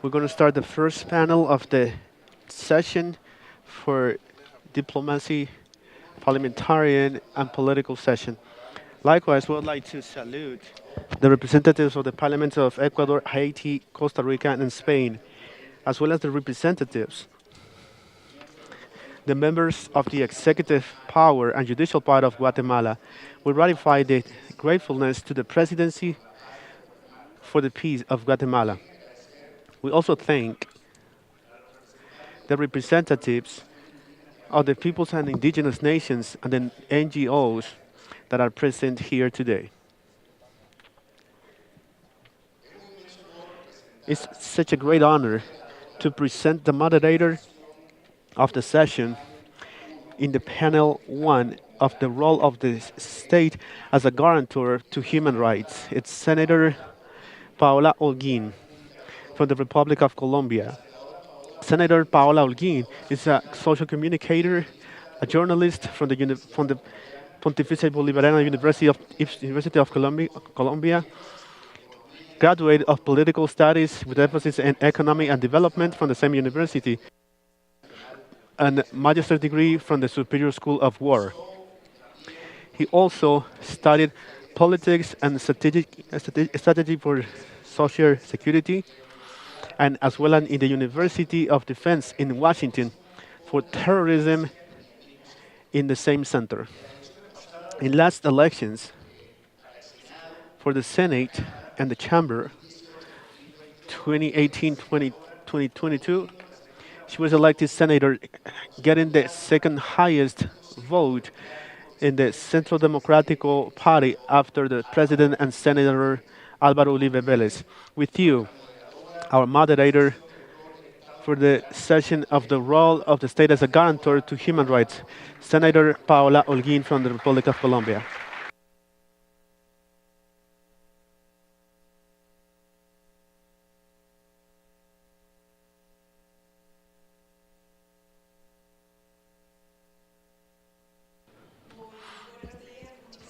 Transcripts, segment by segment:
We're going to start the first panel of the session for diplomacy, parliamentarian, and political session. Likewise, we would like to salute the representatives of the parliaments of Ecuador, Haiti, Costa Rica, and Spain, as well as the representatives, the members of the executive power and judicial power of Guatemala. We ratify the gratefulness to the presidency for the peace of Guatemala. We also thank the representatives of the peoples and indigenous nations and the NGOs that are present here today. It's such a great honor to present the moderator of the session in the panel 1 of the role of the state as a guarantor to human rights. It's Senator Paola Holguin from the Republic of Colombia. Senator Paola Holguin is a social communicator, a journalist from the Pontificia Bolivariana University of Colombia, graduate of political studies with emphasis in economy and development from the same university, and Magistrate degree from the Superior School of War. He also studied politics and strategy for social security, and as well as in the University of Defense in Washington for terrorism in the same center. In last elections for the Senate and the Chamber, 2018-2022, she was elected senator, getting the second highest vote in the Centro Democrático Party after the President and Senator Álvaro Uribe Vélez. With you, our moderator for the session of the role of the state as a guarantor to human rights, Senator Paola Holguin from the Republic of Colombia.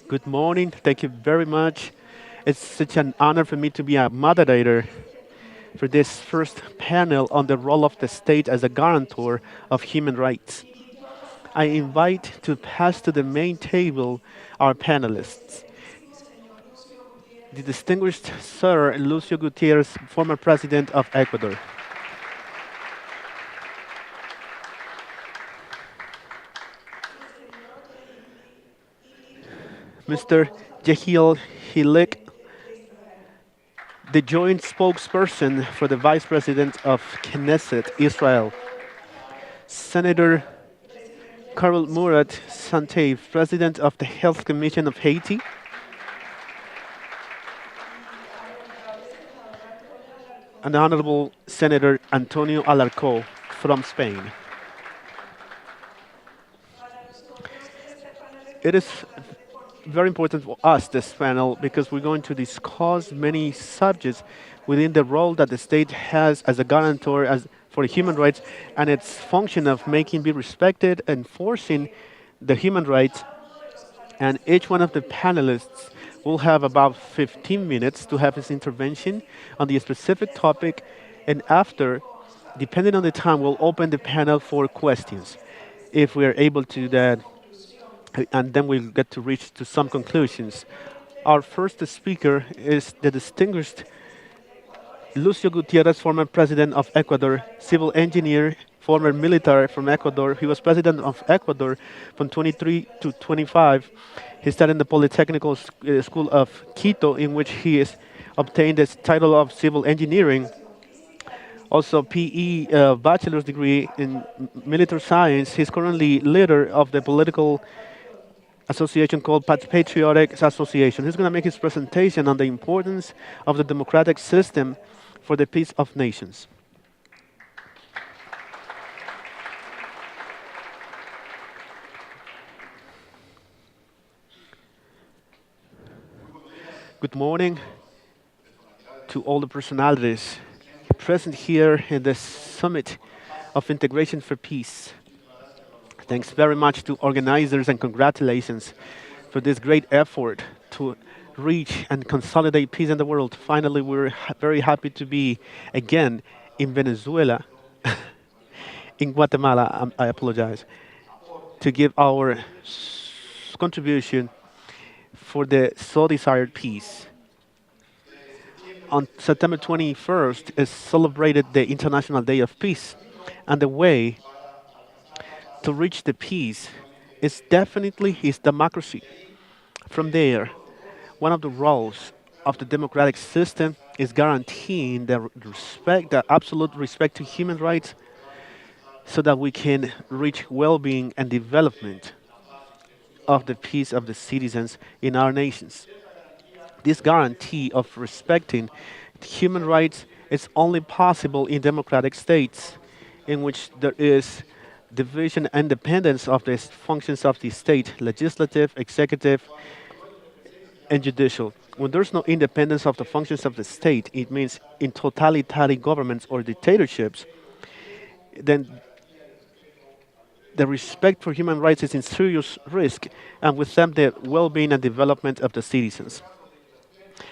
Good morning. Thank you very much. It's such an honor for me to be a moderator for this first panel on the role of the state as a guarantor of human rights. I invite to pass to the main table our panelists. The distinguished Sir Lucio Gutierrez, former President of Ecuador. Mr. Yehiel Hilik, the joint spokesperson for the Vice President of Knesset, Israel. Senator Carol Murat Santay, President of the Health Commission of Haiti. And the Honorable Senator Antonio Alarcó from Spain. It is very important for us, this panel, because we're going to discuss many subjects within the role that the state has as a guarantor for human rights and its function of making be respected, enforcing the human rights. And each one of the panelists will have about 15 minutes to have his intervention on the specific topic. And after, depending on the time, we'll open the panel for questions. If we are able to do that, and then we'll get to reach to some conclusions. Our first speaker is the distinguished Lucio Gutierrez, former President of Ecuador, civil engineer, former military from Ecuador. He was President of Ecuador from 23 to 25. He studied in the Polytechnical School of Quito, in which he obtained the title of civil engineering. Also, PE bachelor's degree in military science. He's currently leader of the political association called Patriotic Association. He's going to make his presentation on the importance of the democratic system for the peace of nations. Good morning to all the personalities present here in the Summit of Integration for Peace. Thanks very much to organizers and congratulations for this great effort to reach and consolidate peace in the world. Finally, we're very happy to be again in Venezuela, in Guatemala, I apologize, to give our contribution for the so desired peace. On September 21st is celebrated the International Day of Peace, and the way to reach the peace is definitely his democracy. From there, one of the roles of the democratic system is guaranteeing the respect, the absolute respect to human rights, so that we can reach well-being and development of the peace of the citizens in our nations. This guarantee of respecting human rights is only possible in democratic states in which there is division and independence of the functions of the state, legislative, executive, and judicial. When there's no independence of the functions of the state, it means in totalitarian governments or dictatorships, then the respect for human rights is in serious risk, and with them the well-being and development of the citizens.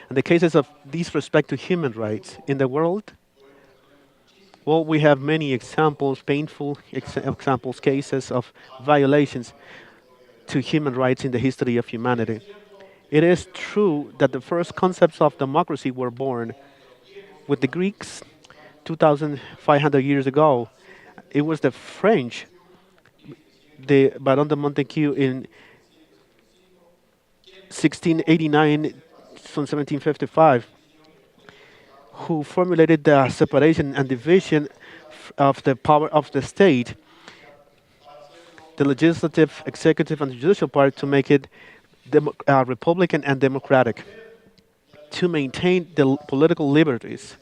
In the cases of disrespect to human rights in the world, well, we have many examples, painful examples, cases of violations to human rights in the history of humanity. It is true that the first concepts of democracy were born with the Greeks 2,500 years ago. It was the French, the Baron de Montesquieu in 1689 from 1755, who formulated the separation and division of the power of the state, the legislative, executive, and judicial part to make it republican and democratic, to maintain the political liberties,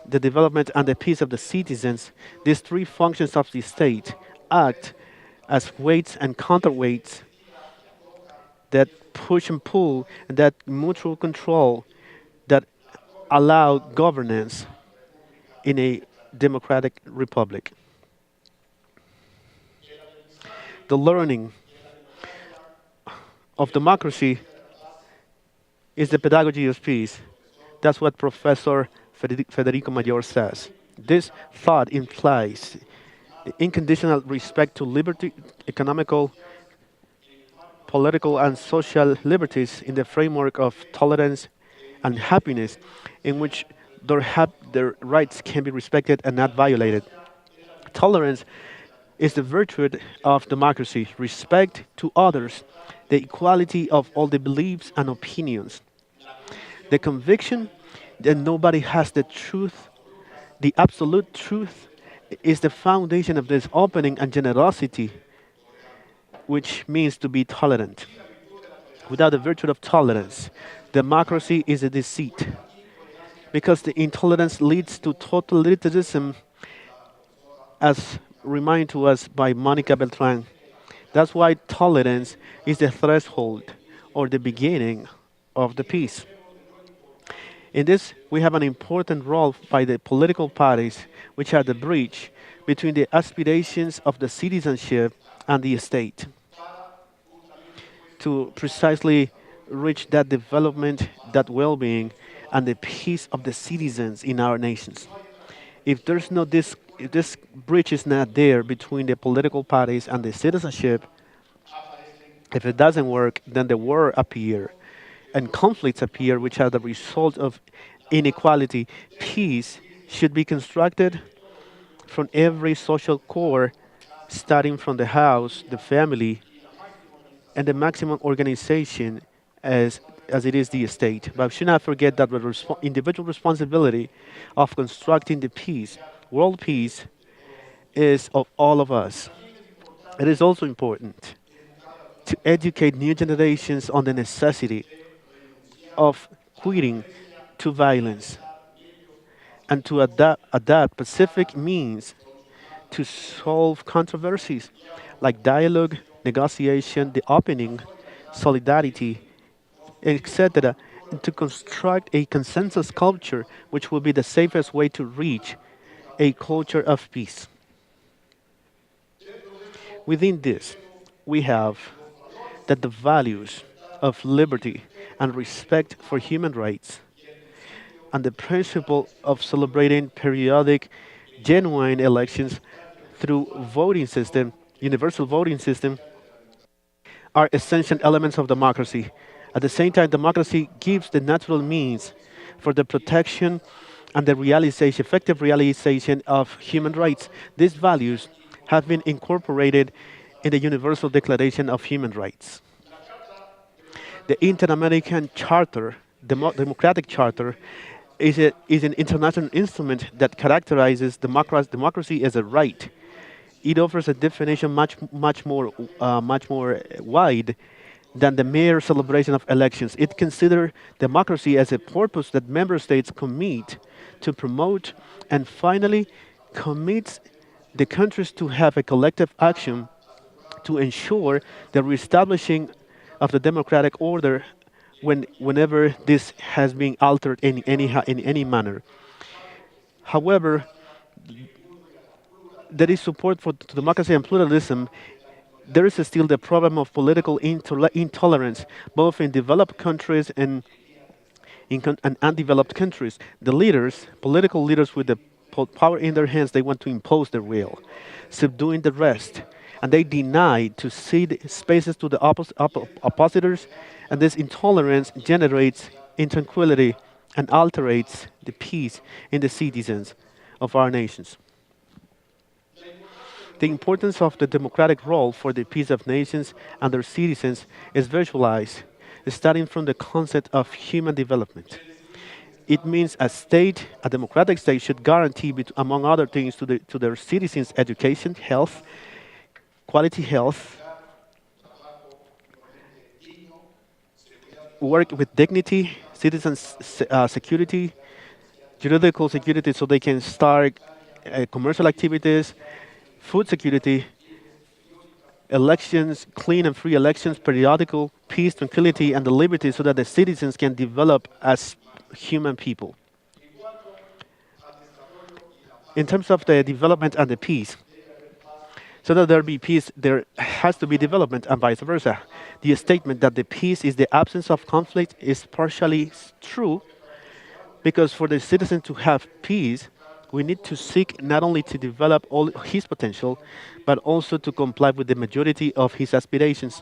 the development and the peace of the citizens. These three functions of the state act as weights and counterweights that push and pull, and that mutual control that allow governance in a democratic republic. The learning of democracy is the pedagogy of peace. That's what Professor Federico Mayor says. This thought implies unconditional respect to liberty, economical, political, and social liberties in the framework of tolerance and happiness, in which their rights can be respected and not violated. Tolerance is the virtue of democracy, respect to others, the equality of all the beliefs and opinions, the conviction that nobody has the truth, the absolute truth, is the foundation of this opening and generosity, which means to be tolerant. Without the virtue of tolerance, democracy is a deceit, because the intolerance leads to totalitarianism, as reminded to us by Monica Beltran. That's why tolerance is the threshold or the beginning of the peace. In this, we have an important role by the political parties, which are the bridge between the aspirations of the citizenship and the state, to precisely reach that development, that well-being, and the peace of the citizens in our nations. If there's no this, if this bridge is not there between the political parties and the citizenship, if it doesn't work, then the war appear, and conflicts appear, which are the result of inequality. Peace should be constructed from every social core, starting from the house, the family, and the maximum organization as it is the state. But we should not forget that the individual responsibility of constructing the peace, world peace, is of all of us. It is also important to educate new generations on the necessity of quitting to violence and to adapt pacific means to solve controversies like dialogue, negotiation, the opening, solidarity, etc., and to construct a consensus culture which will be the safest way to reach a culture of peace. Within this, we have that the values of liberty and respect for human rights and the principle of celebrating periodic, genuine elections through voting system, universal voting system, are essential elements of democracy. At the same time, democracy gives the natural means for the protection and the realization, effective realization of human rights. These values have been incorporated in the Universal Declaration of Human Rights. The Inter-American Charter, Democratic Charter, is an international instrument that characterizes democracy as a right. It offers a definition much more wide than the mere celebration of elections. It considers democracy as a purpose that member states commit to promote, and finally commits the countries to have a collective action to ensure the reestablishing of the democratic order whenever this has been altered in any manner. However, there is support for democracy and pluralism. There is still the problem of political intolerance, both in developed countries and in undeveloped countries. The leaders, political leaders with the power in their hands, they want to impose their will, subduing the rest, and they deny to cede spaces to the oppositors, and this intolerance generates intranquility and alterates the peace in the citizens of our nations. The importance of the democratic role for the peace of nations and their citizens is visualized starting from the concept of human development. It means a democratic state should guarantee, among other things, to their citizens education, health, quality health, work with dignity, citizens' security, juridical security so they can start commercial activities, food security, elections, clean and free elections, periodical, peace, tranquility, and the liberty so that the citizens can develop as human people. In terms of the development and the peace, so that there be peace, there has to be development and vice versa. The statement that the peace is the absence of conflict is partially true because for the citizen to have peace, we need to seek not only to develop all his potential, but also to comply with the majority of his aspirations,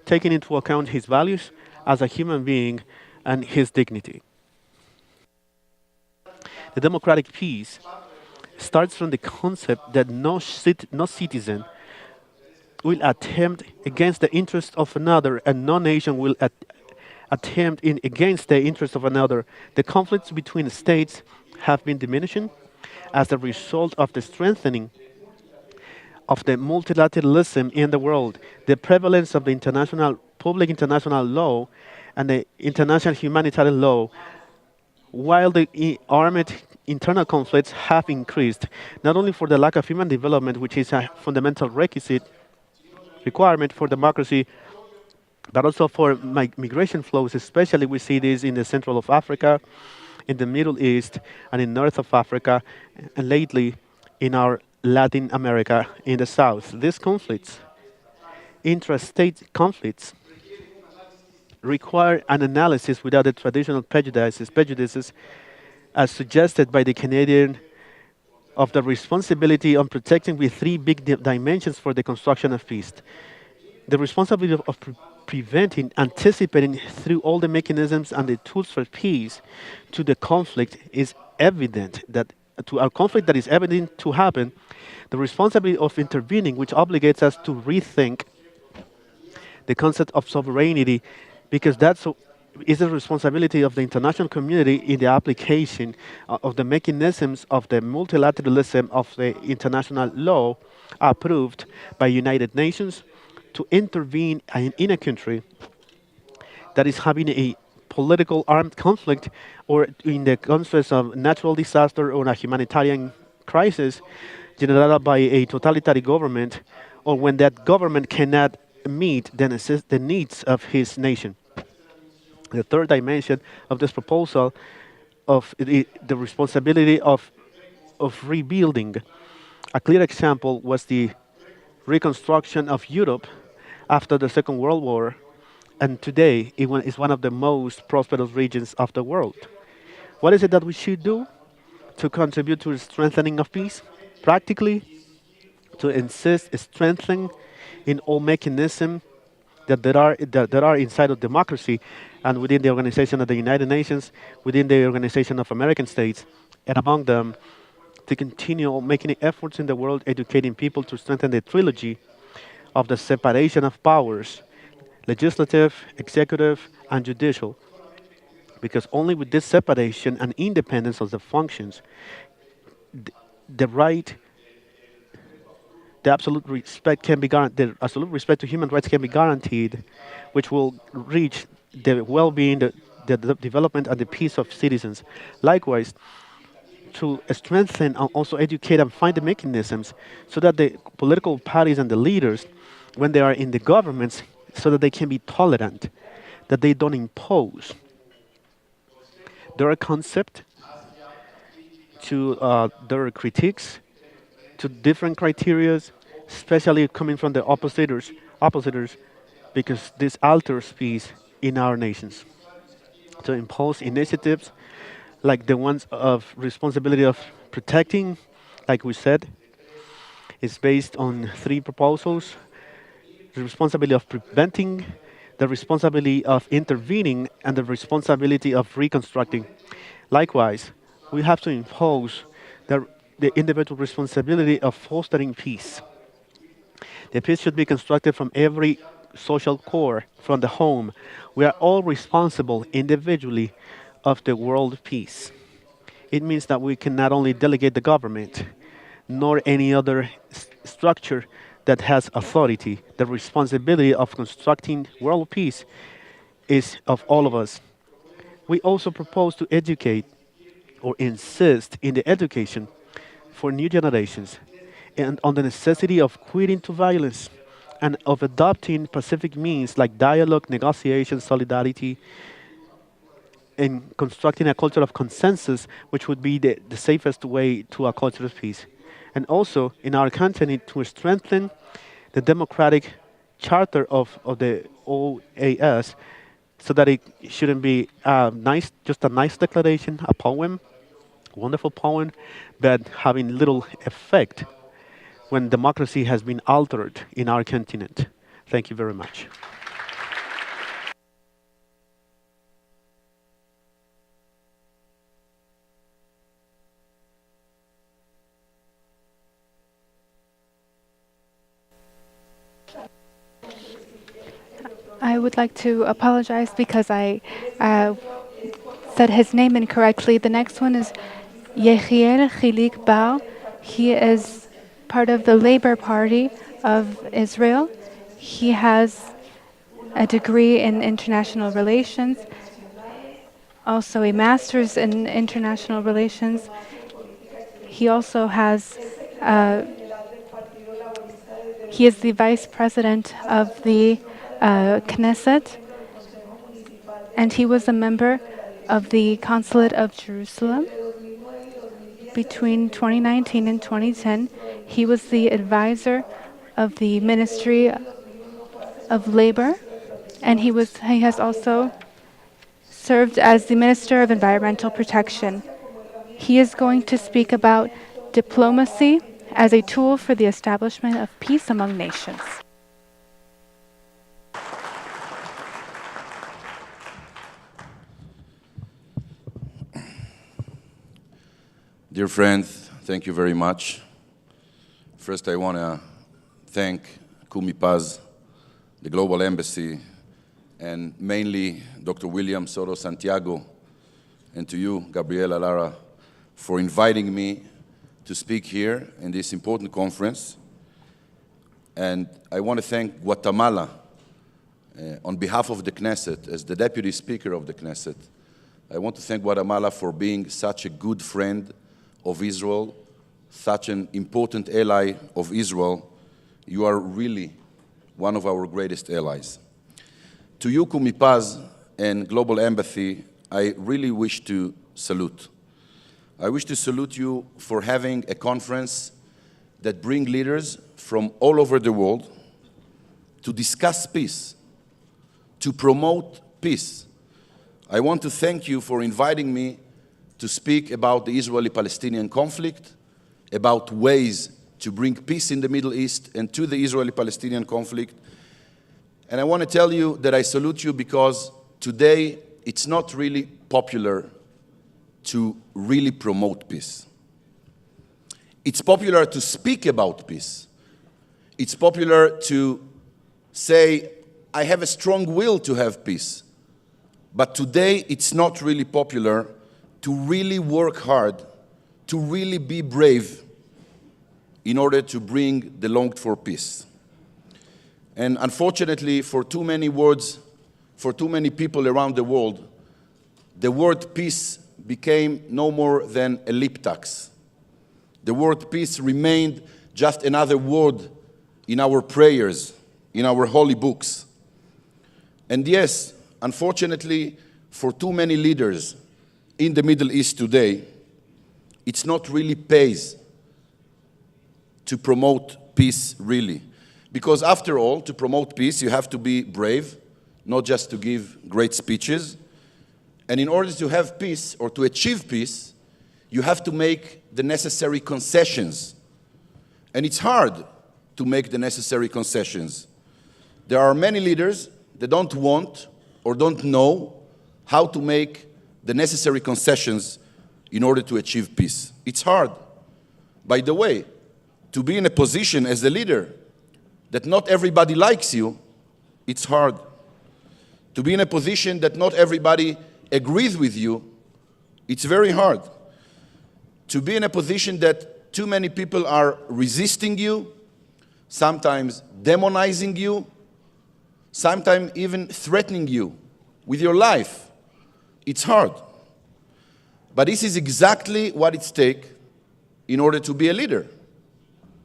taking into account his values as a human being and his dignity. The democratic peace starts from the concept that no citizen will attempt against the interest of another, and no nation will attempt against the interest of another. The conflicts between states have been diminishing as a result of the strengthening of the multilateralism in the world, the prevalence of the public international law, and the international humanitarian law, while the armed internal conflicts have increased, not only for the lack of human development, which is a fundamental requirement for democracy, but also for migration flows, especially we see this in the central of Africa, in the Middle East, and in north of Africa, and lately in our Latin America in the south. These conflicts, intrastate conflicts, require an analysis without the traditional prejudices as suggested by the Canadian of the responsibility on protecting with three big dimensions for the construction of peace. The responsibility of preventing, anticipating through all the mechanisms and the tools for peace to the conflict is evident that to a conflict that is evident to happen, the responsibility of intervening, which obligates us to rethink the concept of sovereignty, because is the responsibility of the international community in the application of the mechanisms of the multilateralism of the international law approved by United Nations to intervene in a country that is having a political armed conflict or in the context of natural disaster or a humanitarian crisis generated by a totalitarian government, or when that government cannot meet the needs of his nation. The third dimension of this proposal of the responsibility of rebuilding. A clear example was the reconstruction of Europe after the Second World War, and today it is one of the most prosperous regions of the world. What is it that we should do to contribute to the strengthening of peace? Practically, to insist strengthening in all mechanisms that are inside of democracy and within the Organization of the United Nations, within the Organization of American States, and among them, to continue making efforts in the world educating people to strengthen the trilogy of the separation of powers, legislative, executive, and judicial, because only with this separation and independence of the functions, the right, the absolute respect can be the absolute respect to human rights can be guaranteed, which will reach the well-being, the development, and the peace of citizens. Likewise, to strengthen and also educate and find the mechanisms so that the political parties and the leaders, when they are in the governments, so that they can be tolerant, that they don't impose their concept to their critiques, to different criterias, especially coming from the oppositors, because this alters peace in our nations. To impose initiatives like the ones of responsibility of protecting, like we said, is based on three proposals: the responsibility of preventing, the responsibility of intervening, and the responsibility of reconstructing. Likewise, we have to impose the individual responsibility of fostering peace. The peace should be constructed from every social core, from the home. We are all responsible individually of the world peace. It means that we can not only delegate the government, nor any other structure that has authority. The responsibility of constructing world peace is of all of us. We also propose to educate or insist in the education for new generations and on the necessity of quitting to violence and of adopting pacific means like dialogue, negotiation, solidarity, and constructing a culture of consensus, which would be the safest way to a culture of peace. And also in our continent to strengthen the democratic charter of the OAS so that it shouldn't be just a nice declaration, a poem, wonderful poem, but having little effect when democracy has been altered in our continent. Thank you very much. I would like to apologize because I said his name incorrectly. The next one is Yehiel Chilik Bar. He is part of the Labor Party of Israel. He has a degree in international relations, also a master's in international relations. He also has, he is the vice president of the Knesset, and he was a member of the Consulate of Jerusalem. Between 2019 and 2010, he was the advisor of the Ministry of Labor, and he has also served as the Minister of Environmental Protection. He is going to speak about diplomacy as a tool for the establishment of peace among nations. Dear friends, thank you very much. First, I want to thank CUMIPAZ, the Global Embassy, and mainly Dr. William Soto Santiago, and to you, Gabriela Lara, for inviting me to speak here in this important conference. And I want to thank Guatemala on behalf of the Knesset, as the Deputy Speaker of the Knesset. I want to thank Guatemala for being such a good friend of Israel, such an important ally of Israel. You are really one of our greatest allies. To you, CUMIPAZ and Global Embassy, I really wish to salute. I wish to salute you for having a conference that brings leaders from all over the world to discuss peace, to promote peace. I want to thank you for inviting me to speak about the Israeli-Palestinian conflict, about ways to bring peace in the Middle East and to the Israeli-Palestinian conflict. And I want to tell you that I salute you because today it's not really popular to really promote peace. It's popular to speak about peace. It's popular to say, I have a strong will to have peace. But today it's not really popular to really work hard, to really be brave in order to bring the longed-for peace. And unfortunately, for too many words, for too many people around the world, the word peace became no more than a lip tax. The word peace remained just another word in our prayers, in our holy books. And yes, unfortunately, for too many leaders in the Middle East today, it's not really pays to promote peace, really. Because after all, to promote peace, you have to be brave, not just to give great speeches. And in order to have peace, or to achieve peace, you have to make the necessary concessions. And it's hard to make the necessary concessions. There are many leaders that don't want or don't know how to make the necessary concessions in order to achieve peace. It's hard. By the way, to be in a position as a leader that not everybody likes you, it's hard. To be in a position that not everybody agrees with you, it's very hard. To be in a position that too many people are resisting you, sometimes demonizing you, sometimes even threatening you with your life, it's hard. But this is exactly what it takes in order to be a leader.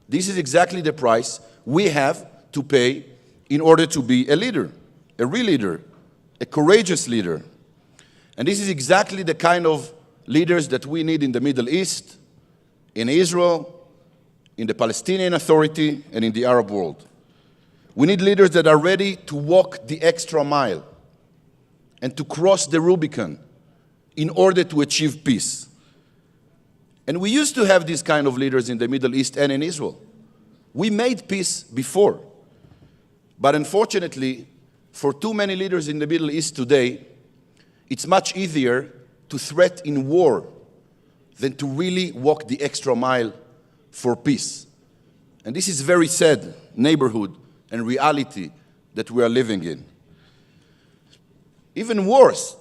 This is exactly the price we have to pay in order to be a leader, a real leader, a courageous leader. And this is exactly the kind of leaders that we need in the Middle East, in Israel, in the Palestinian Authority, and in the Arab world. We need leaders that are ready to walk the extra mile and to cross the Rubicon in order to achieve peace. And we used to have these kind of leaders in the Middle East and in Israel. We made peace before. But unfortunately, for too many leaders in the Middle East today, it's much easier to threaten war than to really walk the extra mile for peace. And this is very sad neighborhood and reality that we are living in. Even worse,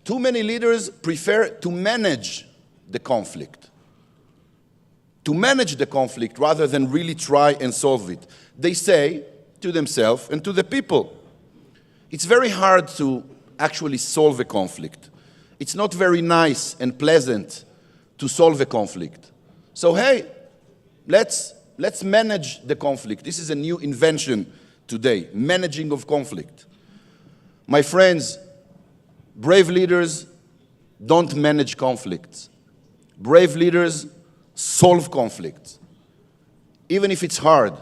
too many leaders prefer to manage the conflict. To manage the conflict rather than really try and solve it. They say to themselves and to the people, it's very hard to actually solve a conflict. It's not very nice and pleasant to solve a conflict. So hey, let's manage the conflict. This is a new invention today, managing of conflict. My friends, brave leaders don't manage conflicts. Brave leaders solve conflicts, even if it's hard,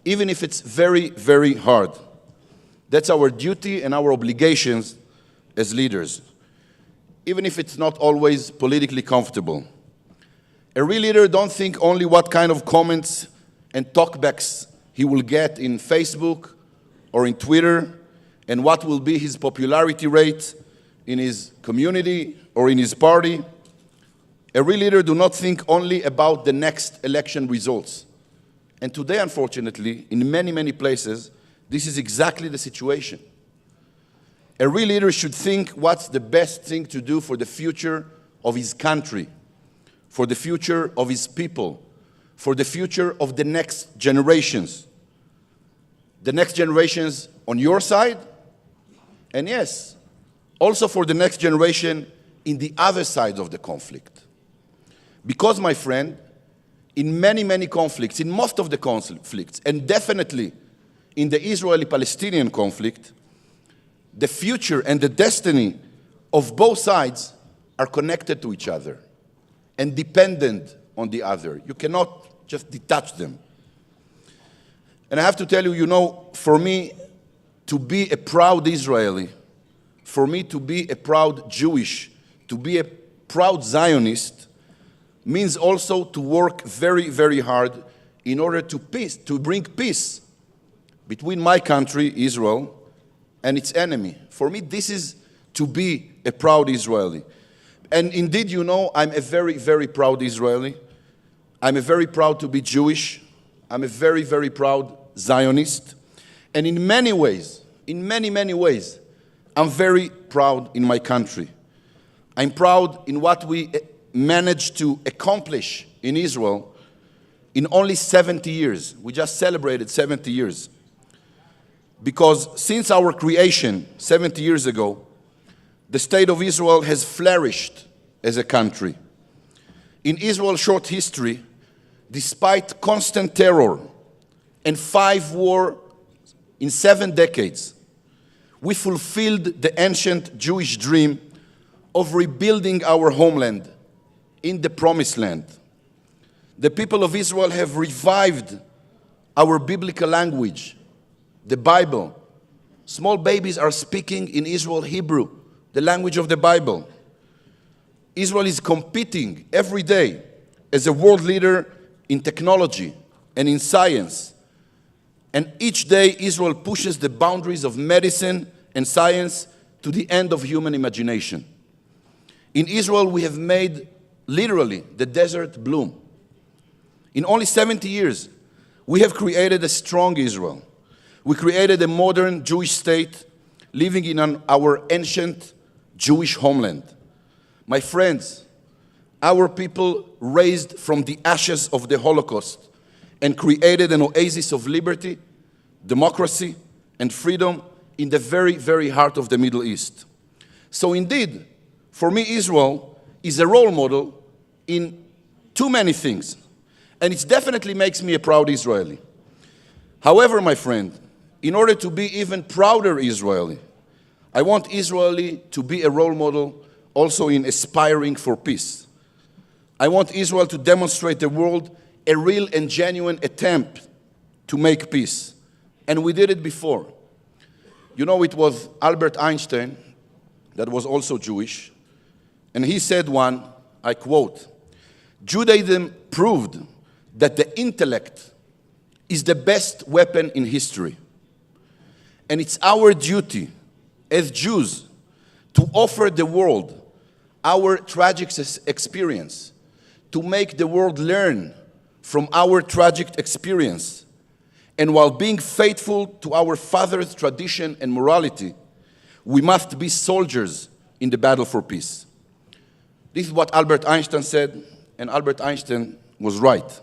even if it's very, very hard. That's our duty and our obligations as leaders, even if it's not always politically comfortable. A real leader don't think only what kind of comments and talkbacks he will get in Facebook or in Twitter, and what will be his popularity rate in his community or in his party. A real leader do not think only about the next election results. And today, unfortunately, in many, many places, this is exactly the situation. A real leader should think what's the best thing to do for the future of his country, for the future of his people, for the future of the next generations. The next generations on your side, and yes, also for the next generation in the other side of the conflict. Because, my friend, in many, many conflicts, in most of the conflicts, and definitely in the Israeli-Palestinian conflict, the future and the destiny of both sides are connected to each other and dependent on the other. You cannot just detach them. And I have to tell you, you know, for me to be a proud Israeli, for me to be a proud Jewish, to be a proud Zionist means also to work very, very hard in order to bring peace between my country, Israel, and its enemy. For me, this is to be a proud Israeli. And indeed, you know, I'm a very, very proud Israeli. I'm a very proud to be Jewish. I'm a very, very proud Zionist. And in many ways, in many, many ways, I'm very proud in my country. I'm proud in what we managed to accomplish in Israel in only 70 years. We just celebrated 70 years. Because since our creation 70 years ago, the state of Israel has flourished as a country. In Israel's short history, despite constant terror and 5 wars in 7 decades, we fulfilled the ancient Jewish dream of rebuilding our homeland in the Promised Land. The people of Israel have revived our biblical language, the Bible. Small babies are speaking in Israel Hebrew, the language of the Bible. Israel is competing every day as a world leader in technology and in science. And each day Israel pushes the boundaries of medicine and science to the end of human imagination. In Israel we have made literally the desert bloom. In only 70 years we have created a strong Israel. We created a modern Jewish state living in our ancient Jewish homeland. My friends, our people raised from the ashes of the Holocaust and created an oasis of liberty, democracy, and freedom in the very, very heart of the Middle East. So indeed, for me, Israel is a role model in too many things. And it definitely makes me a proud Israeli. However, my friend, in order to be even prouder Israeli, I want Israel to be a role model also in aspiring for peace. I want Israel to demonstrate the world a real and genuine attempt to make peace. And we did it before. You know, it was Albert Einstein that was also Jewish. And he said I quote, "Judaism proved that the intellect is the best weapon in history. And it's our duty as Jews to offer the world our tragic experience, to make the world learn from our tragic experience. And while being faithful to our father's tradition and morality, we must be soldiers in the battle for peace." This is what Albert Einstein said, and Albert Einstein was right.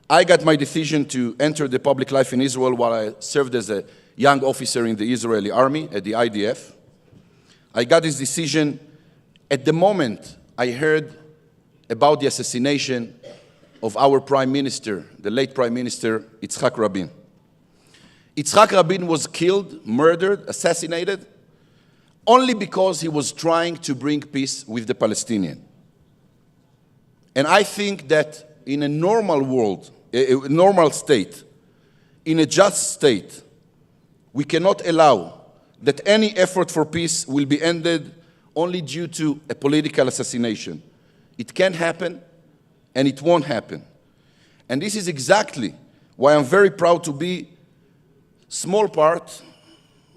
I got my decision to enter the public life in Israel while I served as a young officer in the Israeli army at the IDF. I got this decision at the moment I heard about the assassination of our prime minister, the late prime minister, Yitzhak Rabin. Yitzhak Rabin was killed, murdered, assassinated, only because he was trying to bring peace with the Palestinians. And I think that in a normal world, a normal state, in a just state, we cannot allow that any effort for peace will be ended only due to a political assassination. It can't happen, and it won't happen. And this is exactly why I'm very proud to be small part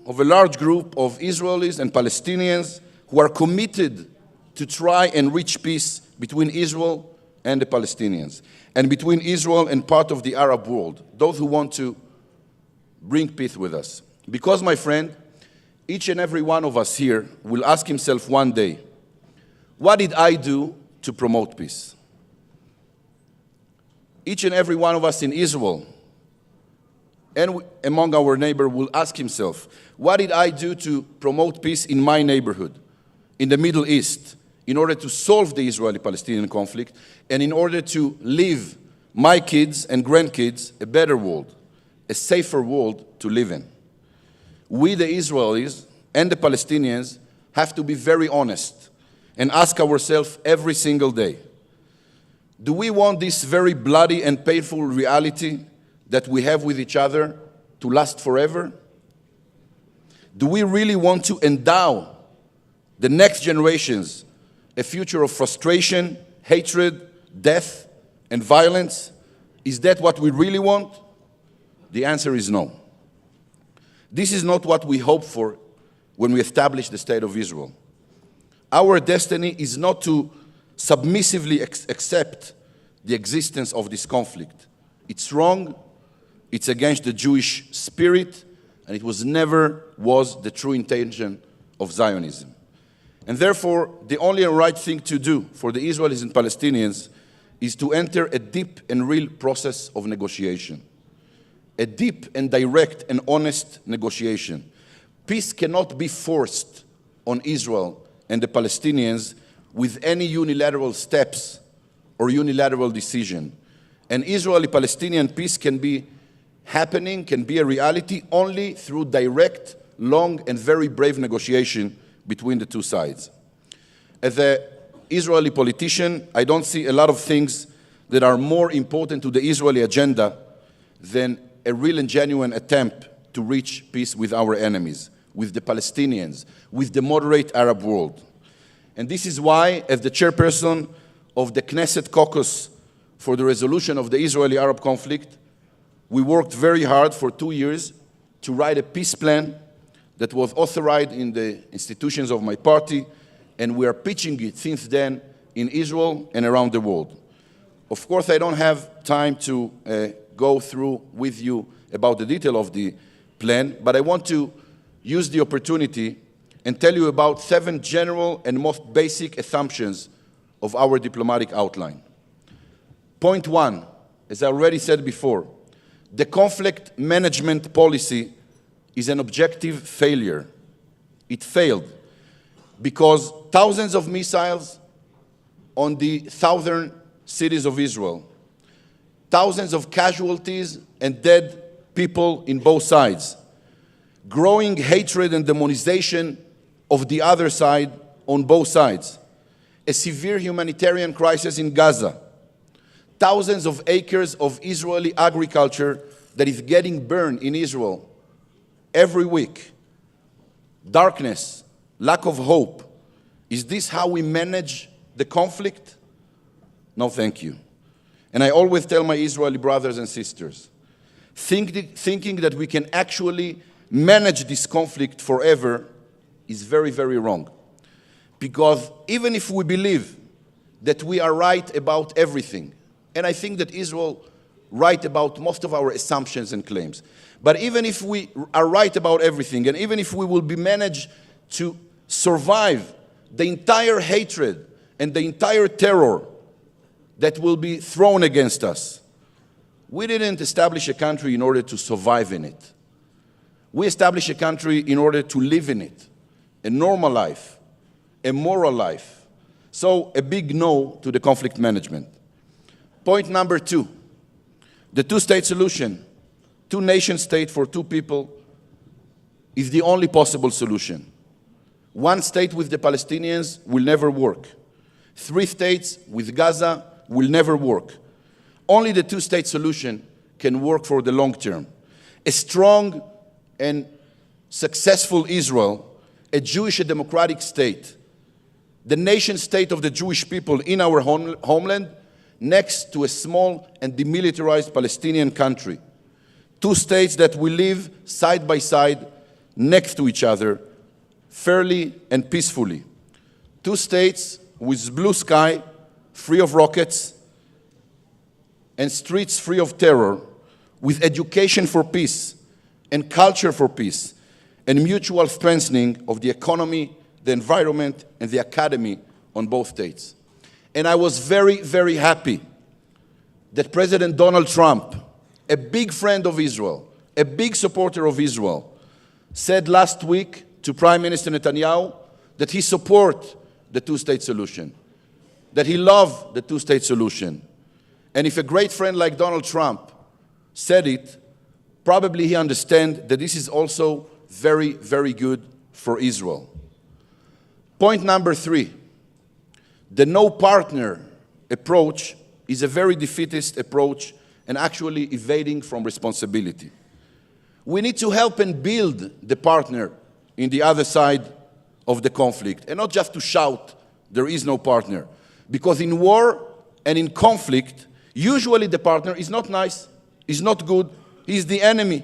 of a large group of Israelis and Palestinians who are committed to try and reach peace between Israel and the Palestinians, and between Israel and part of the Arab world, those who want to bring peace with us. Because, my friend, each and every one of us here will ask himself one day, what did I do to promote peace? Each and every one of us in Israel and among our neighbors will ask himself, what did I do to promote peace in my neighborhood, in the Middle East, in order to solve the Israeli-Palestinian conflict, and in order to leave my kids and grandkids a better world, a safer world to live in? We, the Israelis and the Palestinians, have to be very honest and ask ourselves every single day, do we want this very bloody and painful reality that we have with each other to last forever? Do we really want to endow the next generations A future of frustration, hatred, death, and violence? Is that what we really want? The answer is no. This is not what we hoped for when we established the State of Israel. Our destiny is not to submissively accept the existence of this conflict. It's wrong, it's against the Jewish spirit, and it never was the true intention of Zionism. And therefore, the only right thing to do for the Israelis and Palestinians is to enter a deep and real process of negotiation. A deep and direct and honest negotiation. Peace cannot be forced on Israel and the Palestinians with any unilateral steps or unilateral decision. An Israeli-Palestinian peace can be happening, can be a reality only through direct, long, and very brave negotiation between the two sides. As an Israeli politician, I don't see a lot of things that are more important to the Israeli agenda than a real and genuine attempt to reach peace with our enemies, with the Palestinians, with the moderate Arab world. And this is why, as the chairperson of the Knesset caucus for the resolution of the Israeli-Arab conflict, we worked very hard for 2 years to write a peace plan that was authorized in the institutions of my party, and we are pitching it since then in Israel and around the world. Of course, I don't have time to go through with you about the detail of the plan, but I want to use the opportunity and tell you about 7 general and most basic assumptions of our diplomatic outline. Point 1, as I already said before, the conflict management policy is an objective failure. It failed because thousands of missiles on the southern cities of Israel, thousands of casualties and dead people in both sides, growing hatred and demonization of the other side on both sides, a severe humanitarian crisis in Gaza, thousands of acres of Israeli agriculture that is getting burned in Israel every week, darkness, lack of hope. Is this how we manage the conflict? No, thank you. And I always tell my Israeli brothers and sisters, thinking that we can actually manage this conflict forever is very, very wrong. Because even if we believe that we are right about everything, and I think that Israel right about most of our assumptions and claims, but even if we are right about everything, and even if we will be managed to survive the entire hatred and the entire terror that will be thrown against us, we didn't establish a country in order to survive in it. We established a country in order to live in it, a normal life, a moral life. So a big no to the conflict management. Point number 2, the two-state solution, two-nation state for two people, is the only possible solution. One state with the Palestinians will never work. 3 states with Gaza will never work. Only the two-state solution can work for the long term. A strong and successful Israel, a Jewish and democratic state, the nation state of the Jewish people in our homeland, next to a small and demilitarized Palestinian country. 2 states that will live side by side next to each other, fairly and peacefully. 2 states with blue sky, free of rockets, and streets free of terror, with education for peace and culture for peace, and mutual strengthening of the economy, the environment, and the academy on both states. And I was very, very happy that President Donald Trump, a big friend of Israel, a big supporter of Israel, said last week to Prime Minister Netanyahu that he supports the two-state solution, that he loves the two-state solution. And if a great friend like Donald Trump said it, probably he understands that this is also very, very good for Israel. Point number 3, the no-partner approach is a very defeatist approach and actually evading from responsibility. We need to help and build the partner in the other side of the conflict, and not just to shout there is no partner. Because in war and in conflict, usually the partner is not nice, is not good, he's the enemy.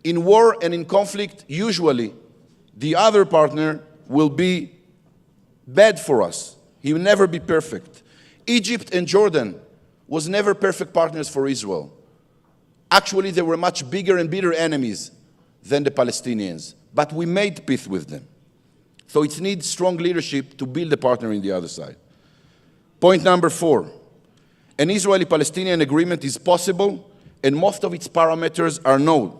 In war and in conflict, usually the other partner will be bad for us. He will never be perfect. Egypt and Jordan was never perfect partners for Israel. Actually, they were much bigger and bitter enemies than the Palestinians. But we made peace with them. So it needs strong leadership to build a partner in the other side. Point number 4. An Israeli-Palestinian agreement is possible, and most of its parameters are known.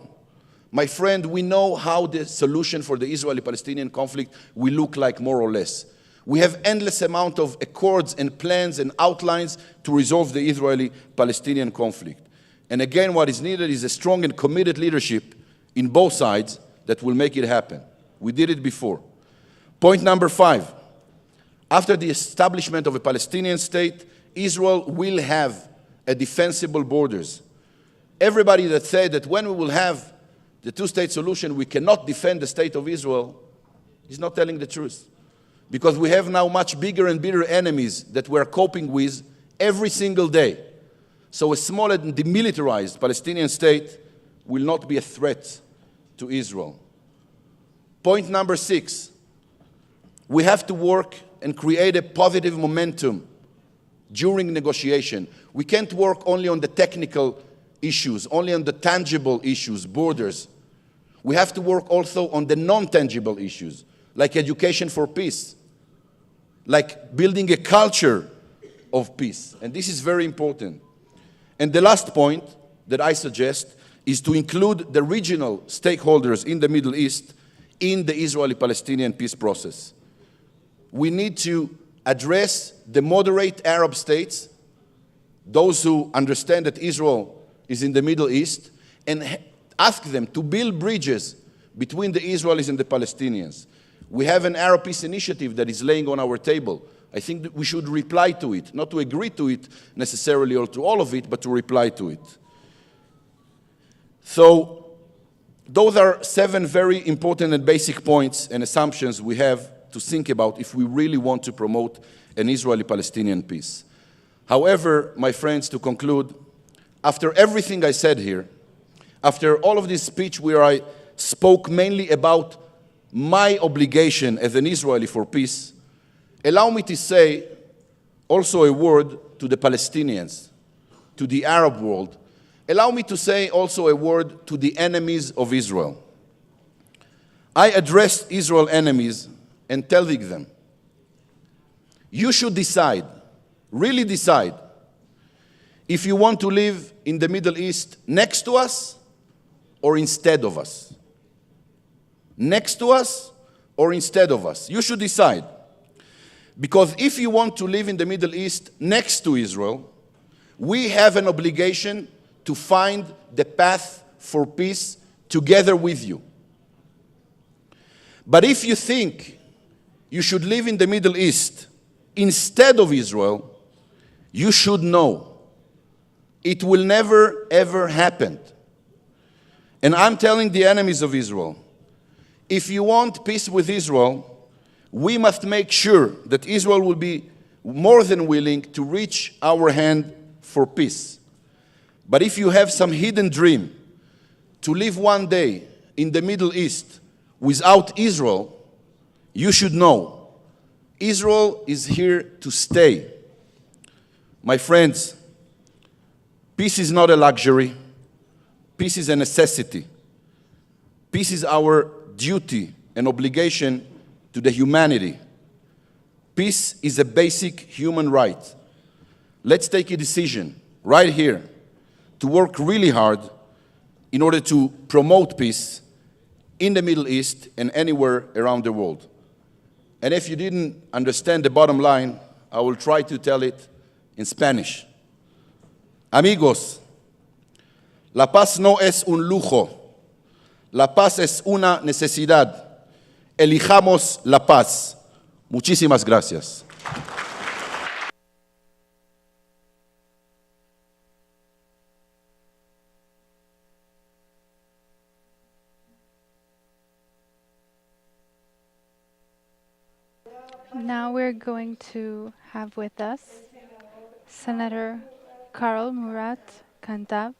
My friend, we know how the solution for the Israeli-Palestinian conflict will look like, more or less. We have endless amount of accords and plans and outlines to resolve the Israeli-Palestinian conflict. And again, what is needed is a strong and committed leadership in both sides that will make it happen. We did it before. Point number 5. After the establishment of a Palestinian state, Israel will have a defensible borders. Everybody that said that when we will have the two-state solution, we cannot defend the state of Israel, is not telling the truth. Because we have now much bigger and bigger enemies that we're coping with every single day. So a small and demilitarized Palestinian state will not be a threat to Israel. Point number 6. We have to work and create a positive momentum during negotiation. We can't work only on the technical issues, only on the tangible issues, borders. We have to work also on the non-tangible issues, like education for peace, like building a culture of peace. And this is very important. And the last point that I suggest is to include the regional stakeholders in the Middle East in the Israeli-Palestinian peace process. We need to address the moderate Arab states, those who understand that Israel is in the Middle East, and ask them to build bridges between the Israelis and the Palestinians. We have an Arab peace initiative that is laying on our table. I think that we should reply to it, not to agree to it necessarily or to all of it, but to reply to it. So those are 7 very important and basic points and assumptions we have to think about if we really want to promote an Israeli-Palestinian peace. However, my friends, to conclude, after everything I said here, after all of this speech where I spoke mainly about my obligation as an Israeli for peace, allow me to say also a word to the Palestinians, to the Arab world. Allow me to say also a word to the enemies of Israel. I addressed Israel enemies and telling them, you should decide, really decide, if you want to live in the Middle East next to us or instead of us. Next to us or instead of us. You should decide. Because if you want to live in the Middle East next to Israel, we have an obligation to find the path for peace together with you. But if you think you should live in the Middle East instead of Israel, you should know it will never ever happen. And I'm telling the enemies of Israel, if you want peace with Israel, we must make sure that Israel will be more than willing to reach our hand for peace. But if you have some hidden dream to live one day in the Middle East without Israel, you should know Israel is here to stay. My friends, peace is not a luxury. Peace is a necessity. Peace is our duty and obligation to the humanity. Peace is a basic human right. Let's take a decision right here to work really hard in order to promote peace in the Middle East and anywhere around the world. And if you didn't understand the bottom line, I will try to tell it in Spanish. Amigos, la paz no es un lujo. La paz es una necesidad. Elijamos la paz. Muchísimas gracias. Now we're going to have with us Senator Karl Murat Kantab,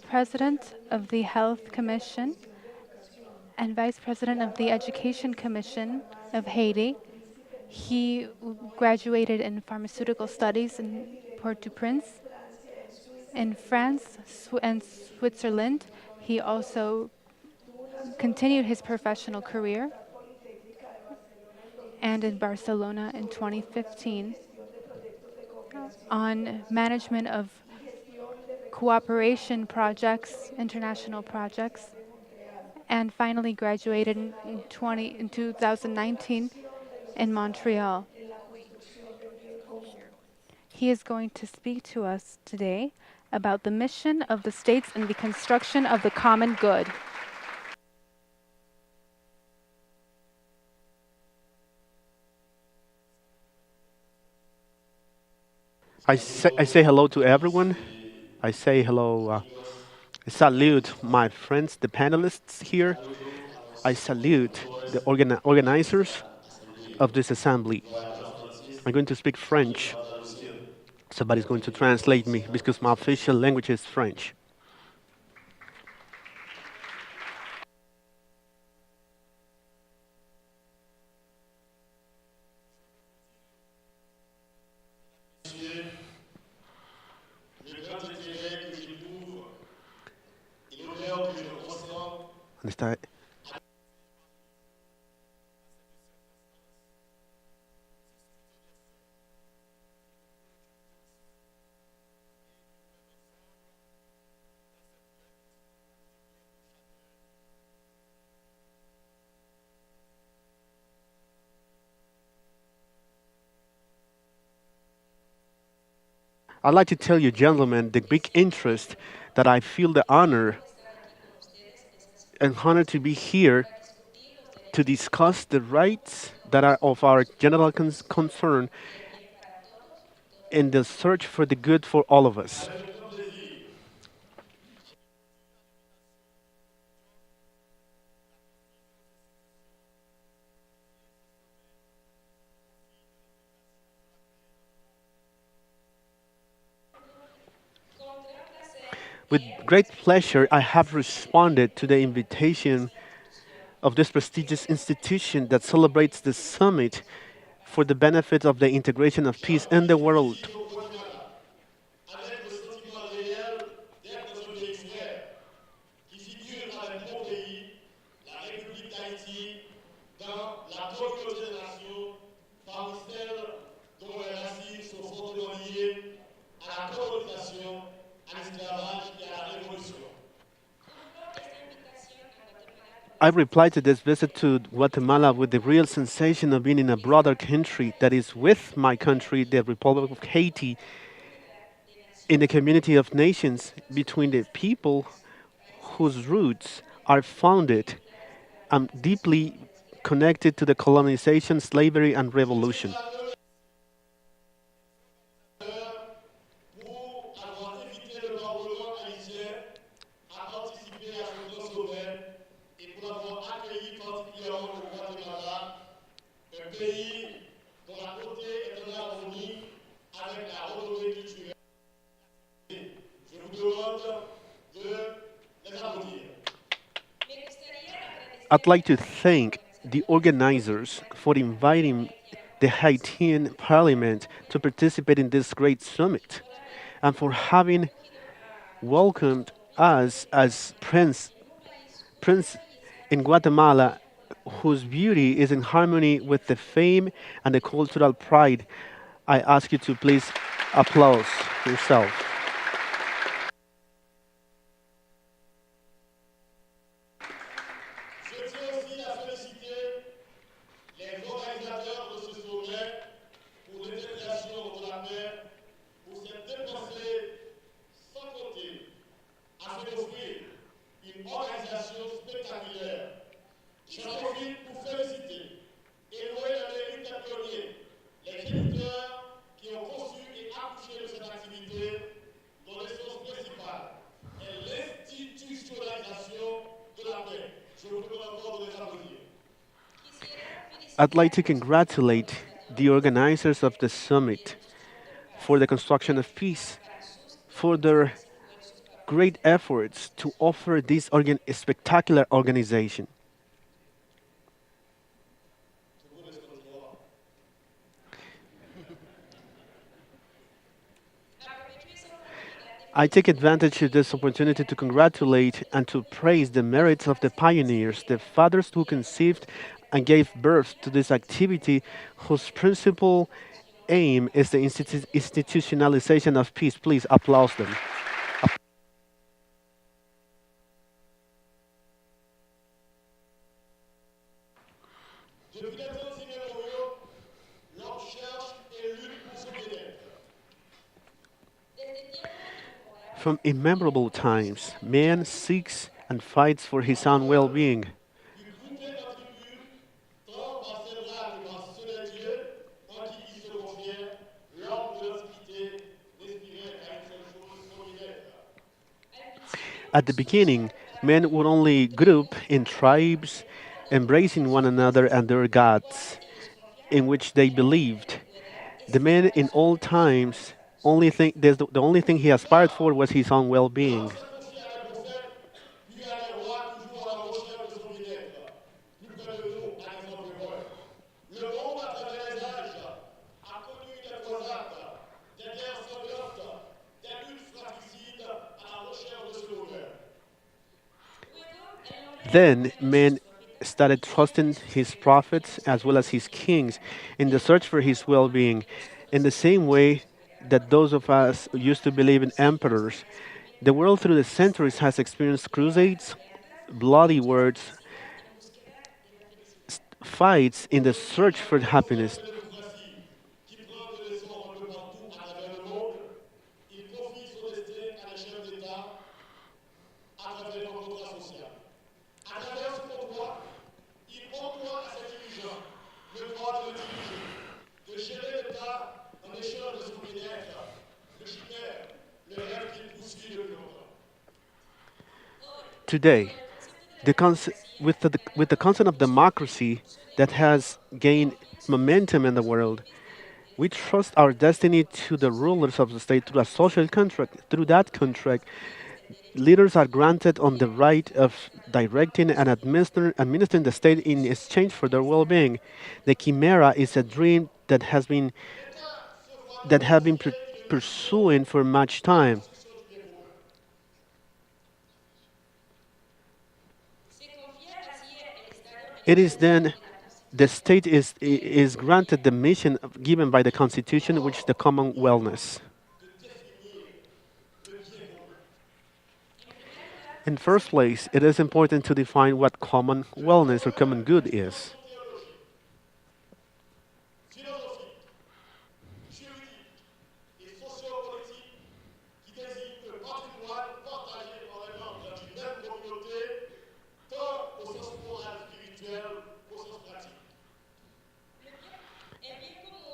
President of the Health Commission and Vice President of the Education Commission of Haiti. He graduated in pharmaceutical studies in Port-au-Prince. In France and Switzerland, he also continued his professional career, and in Barcelona in 2015 on management of cooperation projects, international projects, and finally graduated in 2019 in Montreal. He is going to speak to us today about the mission of the states in the construction of the common good. I say hello to everyone. I say hello. I salute my friends, the panelists here. I salute the organizers of this assembly. I'm going to speak French. Somebody's going to translate me because my official language is French. Understand? I'd like to tell you, gentlemen, the big interest that I feel the honor and honor to be here to discuss the rights that are of our general concern in the search for the good for all of us. With great pleasure, I have responded to the invitation of this prestigious institution that celebrates the summit for the benefit of the integration of peace in the world. I replied to this visit to Guatemala with the real sensation of being in a brother country that is with my country, the Republic of Haiti, in a community of nations between the people whose roots are founded and deeply connected to the colonization, slavery, and revolution. I'd like to thank the organizers for inviting the Haitian Parliament to participate in this great summit and for having welcomed us as Prince in Guatemala, whose beauty is in harmony with the fame and the cultural pride. I ask you to please applause yourself. I'd like to congratulate the organizers of the summit for the construction of peace, for their great efforts to offer this spectacular organization. I take advantage of this opportunity to congratulate and to praise the merits of the pioneers, the fathers who conceived and gave birth to this activity, whose principal aim is the institutionalization of peace. Please applause them. From immemorable times, man seeks and fights for his own well being. At the beginning, men would only group in tribes, embracing one another and their gods, in which they believed. The man in all times the only thing he aspired for was his own well-being. Then men started trusting his prophets as well as his kings in the search for his well being, in the same way that those of us who used to believe in emperors. The world through the centuries has experienced crusades, bloody wars, fights in the search for happiness. Today, with the concept of democracy that has gained momentum in the world, we trust our destiny to the rulers of the state through a social contract. Through that contract, leaders are granted on the right of directing and administering the state in exchange for their well-being. The chimera is a dream that have been pursuing for much time. It is then the state is granted the mission given by the Constitution, which is the common wellness. In first place, it is important to define what common wellness or common good is.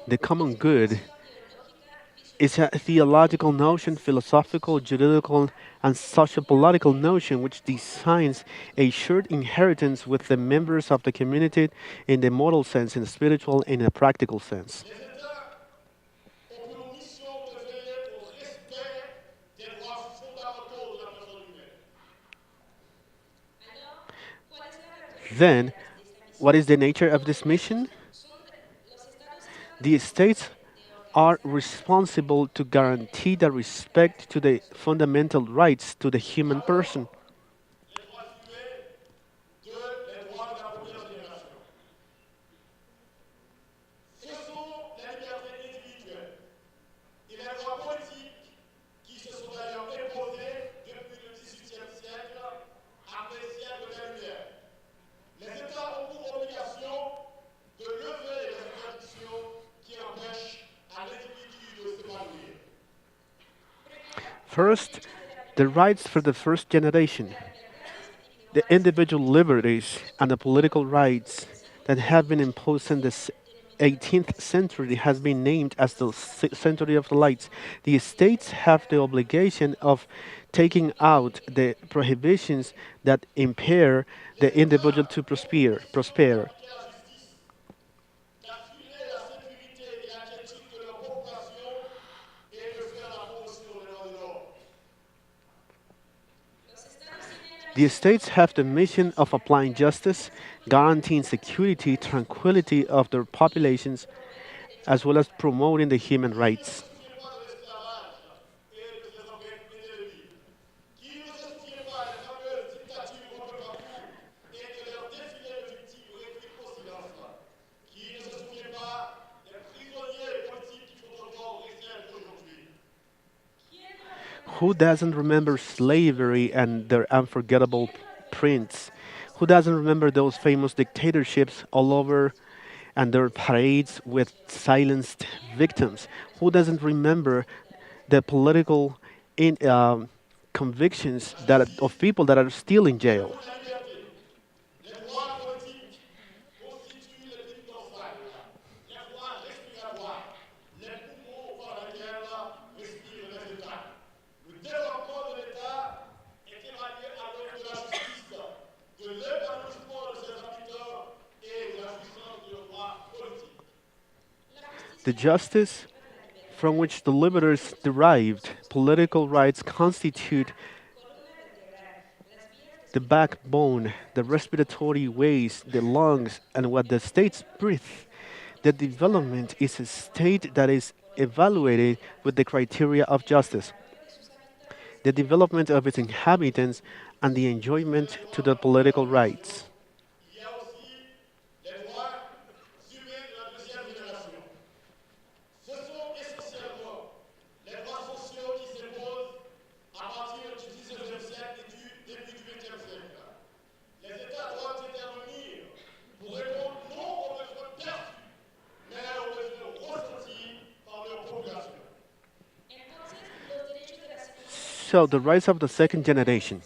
The common good is a theological notion, philosophical, juridical, and socio-political notion which designs a shared inheritance with the members of the community in the moral sense, in the spiritual, and in a practical sense. Then, what is the nature of this mission? The states are responsible to guarantee the respect to the fundamental rights to the human person. First, the rights for the first generation, the individual liberties and the political rights that have been imposed in the 18th century has been named as the century of the lights. The states have the obligation of taking out the prohibitions that impair the individual to prosper. The states have the mission of applying justice, guaranteeing security, tranquility of their populations, as well as promoting the human rights. Who doesn't remember slavery and their unforgettable prints? Who doesn't remember those famous dictatorships all over and their parades with silenced victims? Who doesn't remember the political convictions of people that are still in jail? The justice from which the liberators derived political rights constitute the backbone, the respiratory ways, the lungs, and what the states breathe. The development is a state that is evaluated with the criteria of justice, the development of its inhabitants, and the enjoyment to the political rights. So, the rights of the second generation.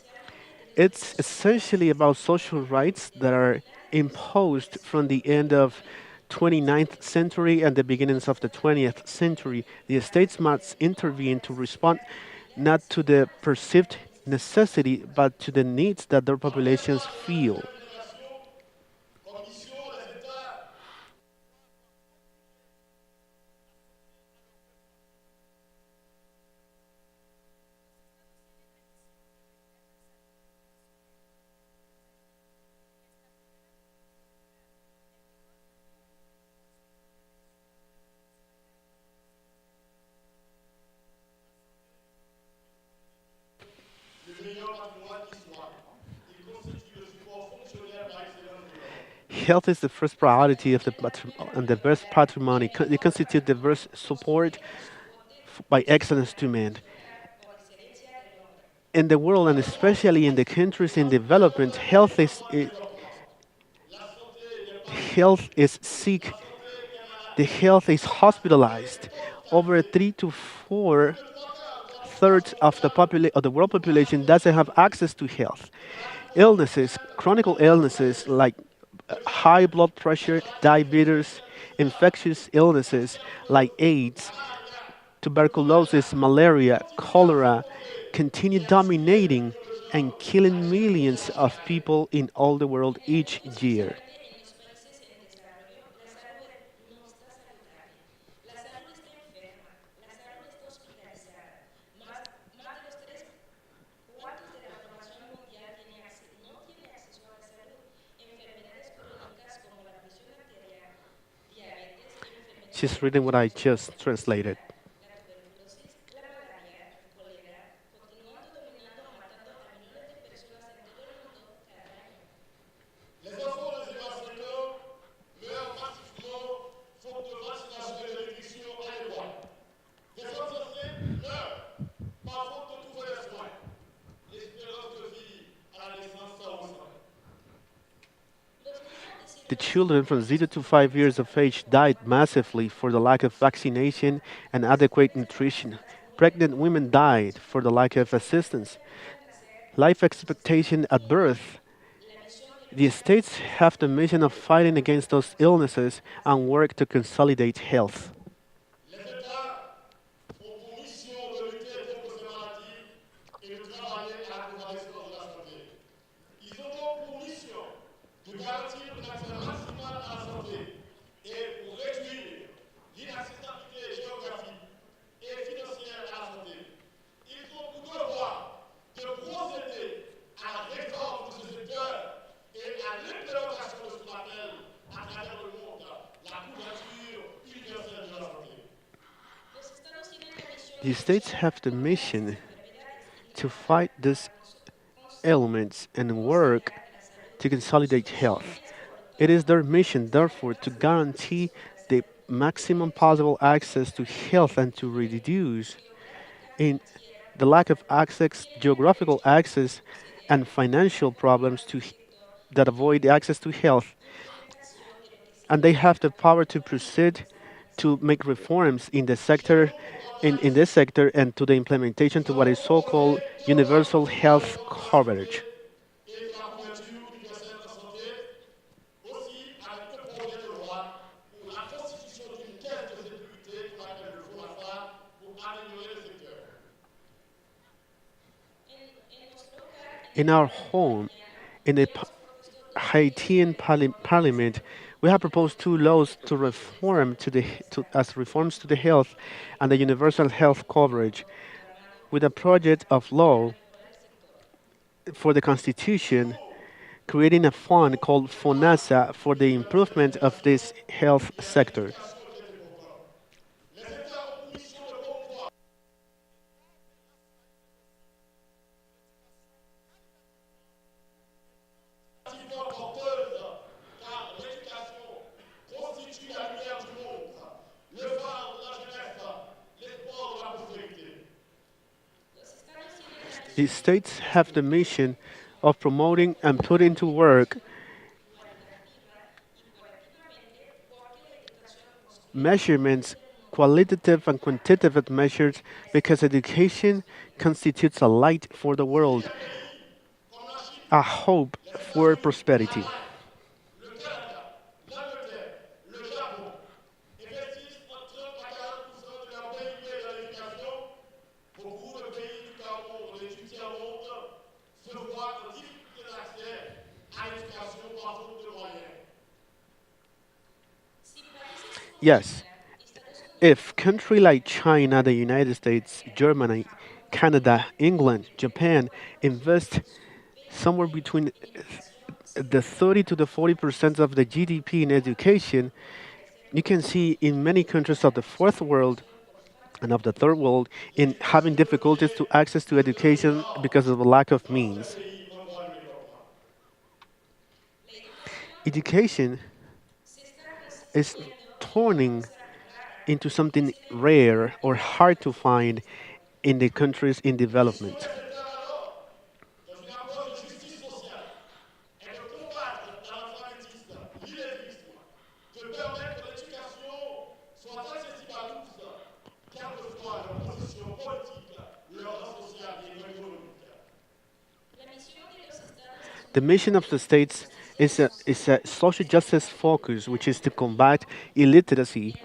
It's essentially about social rights that are imposed from the end of 29th century and the beginnings of the 20th century. The states must intervene to respond not to the perceived necessity but to the needs that their populations feel. Health is the first priority of and the best patrimony. It constitutes the best support by excellence to man. In the world, and especially in the countries in development, health is sick. The health is hospitalized. Over 3 to 4 thirds of of the world population doesn't have access to health. Illnesses, chronic illnesses like high blood pressure, diabetes, infectious illnesses like AIDS, tuberculosis, malaria, cholera continue dominating and killing millions of people in all the world each year. She's reading what I just translated. The children from 0 to 5 years of age died massively for the lack of vaccination and adequate nutrition. Pregnant women died for the lack of assistance. Life expectation at birth. The states have the mission of fighting against those illnesses and work to consolidate health. The states have the mission to fight these elements and work to consolidate health. It is their mission, therefore, to guarantee the maximum possible access to health and to reduce in the lack of access, geographical access, and financial problems that avoid access to health. And they have the power to proceed to make reforms in the sector, in this sector, and to the implementation to what is so-called universal health coverage. et la couverture universelle de la santé, aussi avec le projet de loi pour la constitution d'une caisse de sécurité pour laquelle le faut asseoir pour améliorer le secteur. In our home, in the Haitian parliament, we have proposed two laws to reform as reforms to the health and the universal health coverage, with a project of law for the constitution, creating a fund called FONASA for the improvement of this health sector. Car l'éducation constitue la lumière du monde, le phare de la jeunesse, l'espoir de la prospérité. The states have the mission of promoting and putting to work measurements, qualitative and quantitative measures, because education constitutes a light for the world, a hope for prosperity. Le Canada, l'Angleterre, le Japon investissent entre 30 à 40% de leur PIB dans l'éducation. Beaucoup de pays du tiers-monde, les du tiers-monde, se voient en difficulté d'accès à l'éducation par faute de moyens. Yes, if countries like China, the United States, Germany, Canada, England, Japan invest somewhere between the 30 to the 40% of the GDP in education, you can see in many countries of the fourth world and of the third world in having difficulties to access to education because of a lack of means. Education is turning into something rare or hard to find in the countries in development. Dans une approche de justice sociale, et de combattre l'analphabétisme, l'illettrisme, de permettre que l'éducation soit accessible à tous, quelle que soit leur position politique, leur rang social et leur économique. The mission of the states is a social justice focus, which is to combat illiteracy,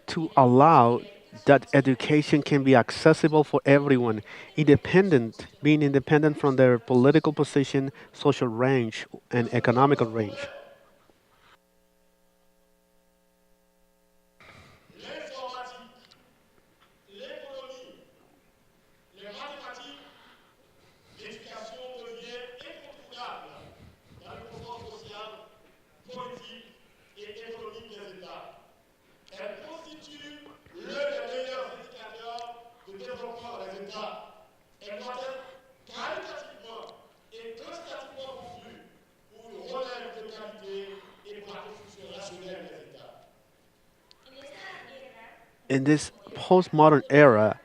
to allow that education can be accessible for everyone, being independent from their political position, social range, and economical range. L'informatique, l'économie, les mathématiques, l'éducation devient incontournable dans le confort social, politique et économique des États. Elle constitue l'un des meilleurs indicateurs de développement des États. Elle doit être qualitativement et quantitativement conçue pour une relève de qualité et pour la construction rationnelle des États. In this postmodern era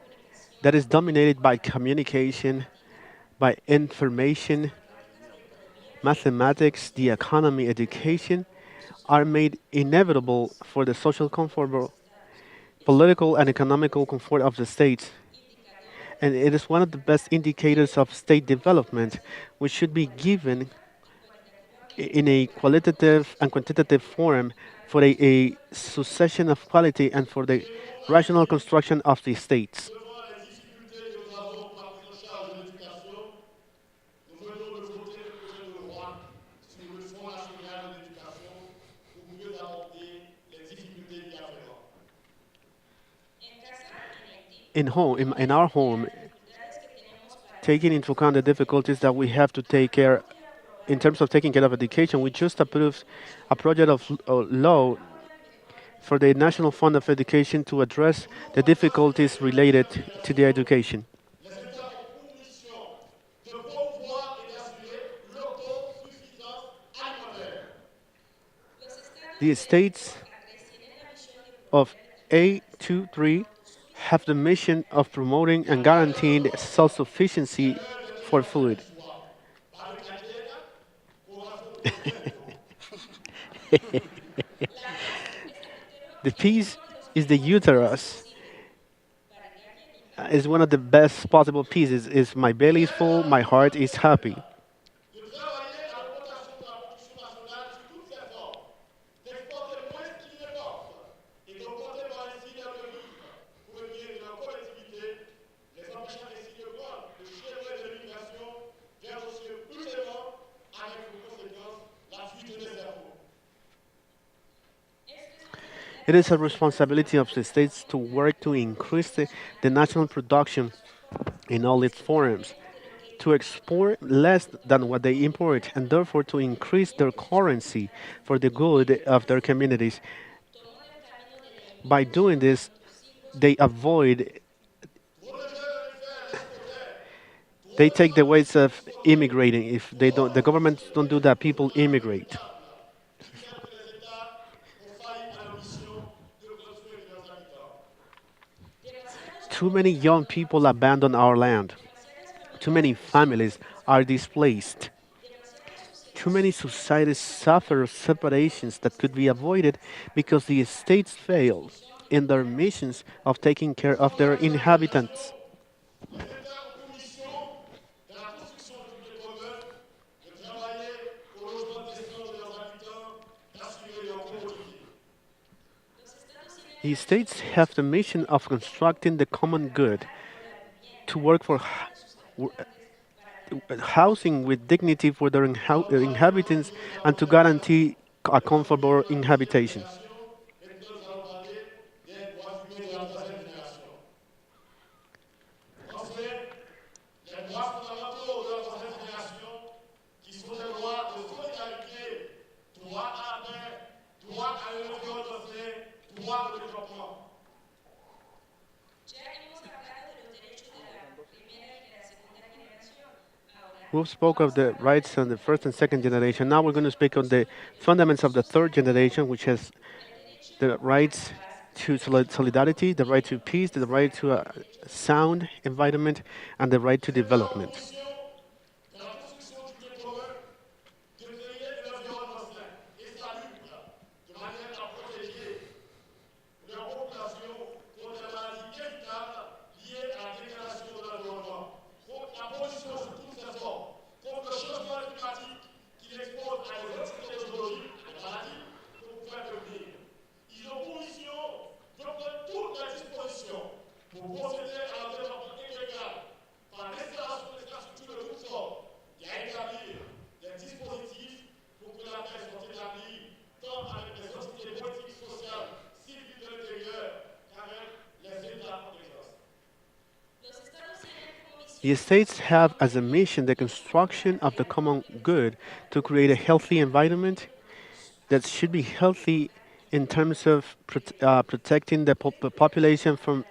that is dominated by communication, by information, mathematics, the economy, education, are made inevitable for the social comfort, political and economical comfort of the states. And it is one of the best indicators of state development, which should be given in a qualitative and quantitative form for a succession of quality and for the rational construction of the states. Devant les difficultés que nous avons pour la prise en charge de l'éducation, nous venons de voter le projet de loi sur le Fonds national de l'éducation pour mieux aborder les difficultés y afférentes. In our home, taking into account the difficulties that we have to take care in terms of taking care of education, we just approved a project of law for the National Fund of Education to address the difficulties related to the education. Les États ont pour mission de promouvoir et d'assurer l'autosuffisance alimentaire. The states of A23 have the mission of promoting and guaranteeing self-sufficiency for food. The peas is the uterus. Is one of the best possible pieces. Is my belly is full, my heart is happy. De travailler à l'augmentation de la production nationale sous toutes ses formes, d'exporter moins qu'il n'importe et d'augmenter par ainsi leur devise pour le bien de leur collectivité, les empêchant ainsi de prendre le chemin de l'immigration vers le ciel plus clément, avec pour conséquence la fuite des cerveaux. It is a responsibility of the states to work to increase the national production in all its forms, to export less than what they import, and therefore to increase their currency for the good of their communities. By doing this, they avoid, they take the ways of immigrating. If they don't, the governments don't do that, people immigrate. Bien que les États ont failli à leur mission de prendre soin de leurs habitants. Too many young people abandon our land. Too many families are displaced. Too many societies suffer separations that could be avoided because the states fail in their missions of taking care of their inhabitants. Les États ont pour mission, dans la construction du bien commun, de travailler au logement décent de leurs habitants, d'assurer leur commodité. The states have the mission of constructing the common good, to work for housing with dignity for their inhabitants, and to guarantee a comfortable inhabitation. Maintenant, nous allons parler des droits humains de la troisième génération. Enfin, les droits fondamentaux de la troisième génération, qui sont des droits de solidarité, droit à la paix, droit à un environnement sain, droit au développement. We spoke of the rights of the first and second generation. Now we're going to speak on the fundamentals of the third generation, which has the rights to solidarity, the right to peace, the right to a sound environment, and the right to development. Dans la construction du bien commun, de créer un environnement sain et salubre, de manière à protéger leur population contre les maladies évitables liées à la dégradation de l'environnement, contre la pollution sous toutes ses formes, contre le changement climatique qui l'expose à des risques technologiques, à des maladies que vous pouvez prévenir. Ils ont pour mission de prendre toutes les dispositions pour procéder à un développement intégral par l'installation d'infrastructures de toutes sortes et à établir des dispositifs pour que la paix soit établie tant avec les entités politiques, sociales, civiles de l'intérieur qu'avec les États en exercice. The states have as a mission the construction of the common good to create a healthy environment that should be healthy in terms of protecting the population from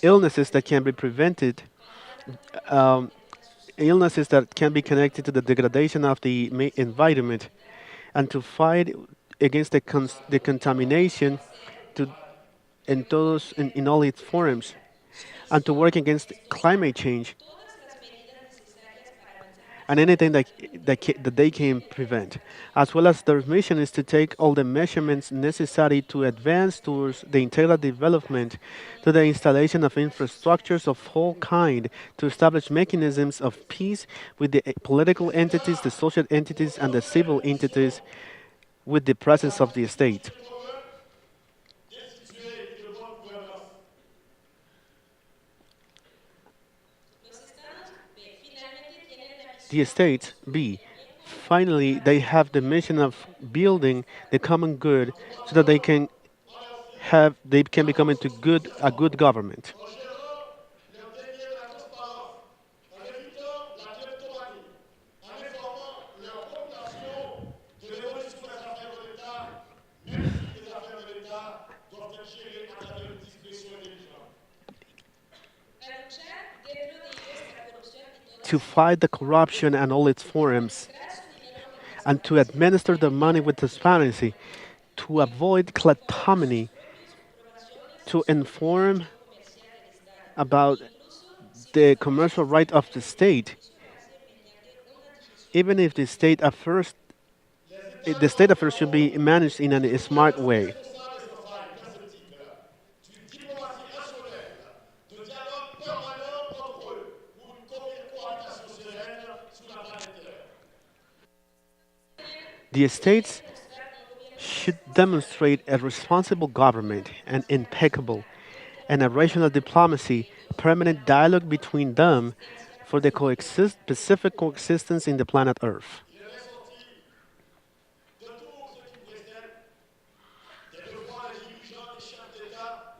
illnesses that can be prevented, um, illnesses that can be connected to the degradation of the environment, and to fight against the contamination to, in all its forms, and to work against climate change and anything that they can prevent, as well as their mission is to take all the measurements necessary to advance towards the integral development, to the installation of infrastructures of all kind, to establish mechanisms of peace with the political entities, the social entities, and the civil entities, with the presence of the state. D'instituer une bonne gouvernance. The states, B, finally, they have the mission of building the common good so that they can become into a good government. En gérant leur dénier la transparence, en évitant la kleptomanie, en informant leur population de l'évolution des affaires de l'État, même si les affaires de l'État gérer à travers une discrétion intelligente. to fight the corruption and all its forms, and to administer the money with transparency, to avoid kleptomany, to inform about the commercial right of the state, even if the state affairs should be managed in a smart way. Diplomatie rationnelle, de dialogue permanent entre eux pour une cohabitation sereine sur la planète Terre. The states should demonstrate a responsible government, an impeccable and a rational diplomacy, permanent dialogue between them for the pacific coexistence in the planet Earth. Il est ressorti de tout ce qui précède des devoirs des dirigeants des chefs d'État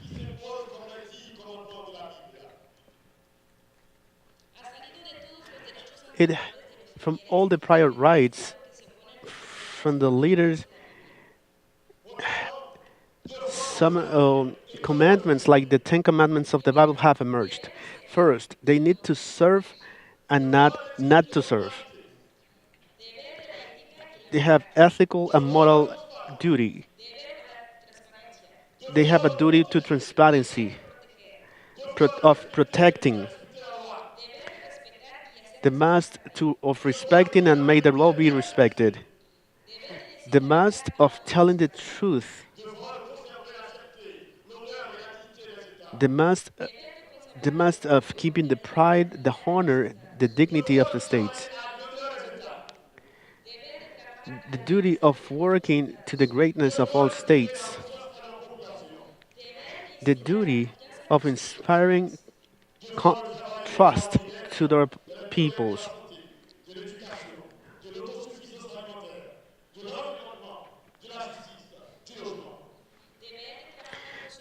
qui s'imposent comme les 10 commandements de la Bible. It, from all the prior rights, from the leaders, some commandments like the Ten Commandments of the Bible have emerged. First, they need to serve and not to serve. They have ethical and moral duty. They have a duty to transparency, of protecting, the must of respecting and may the law be respected, the must of telling the truth, the must, the must of keeping the pride, the honor, the dignity of the states, the duty of working to the greatness of all states, the duty of inspiring trust to their peoples,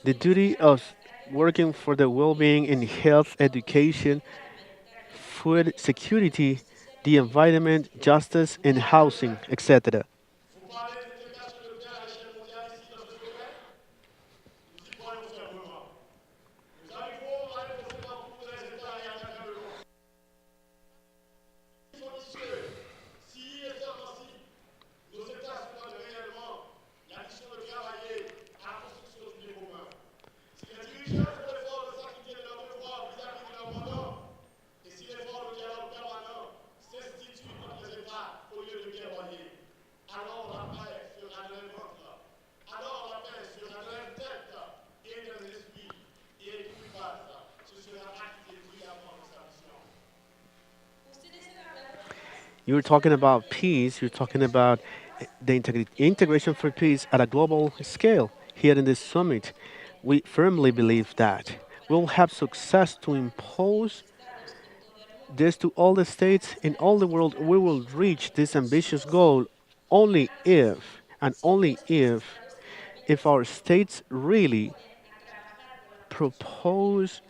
the duty of working for the well-being in health, education, food security, the environment, justice, and housing, etc. Vous parlez d'intégration de paix à l'échelle mondiale ici dans ce domaine? Nous y croyons fermement. Nous arrivons à imposer dans tous les États et à travers le monde. Il faut dissuer, si et seulement si nos États se donnent réellement la mission de travailler à la construction du bien commun. Si les dirigeants font l'effort de s'acquitter de leurs devoirs vis-à-vis de leurs mandats, et si l'effort de dialogue permanent s'institue entre les États au lieu de guerroyer, alors la paix sera dans les ventres, alors la paix sera dans les têtes et dans les esprits, et CUMIPAZ se sera acquitté brillamment de sa mission. You're talking about peace, you're talking about the integration for peace at a global scale here in this summit. We firmly believe that we'll have success to impose this to all the states in all the world. We will reach this ambitious goal only if, and only if our states really propose,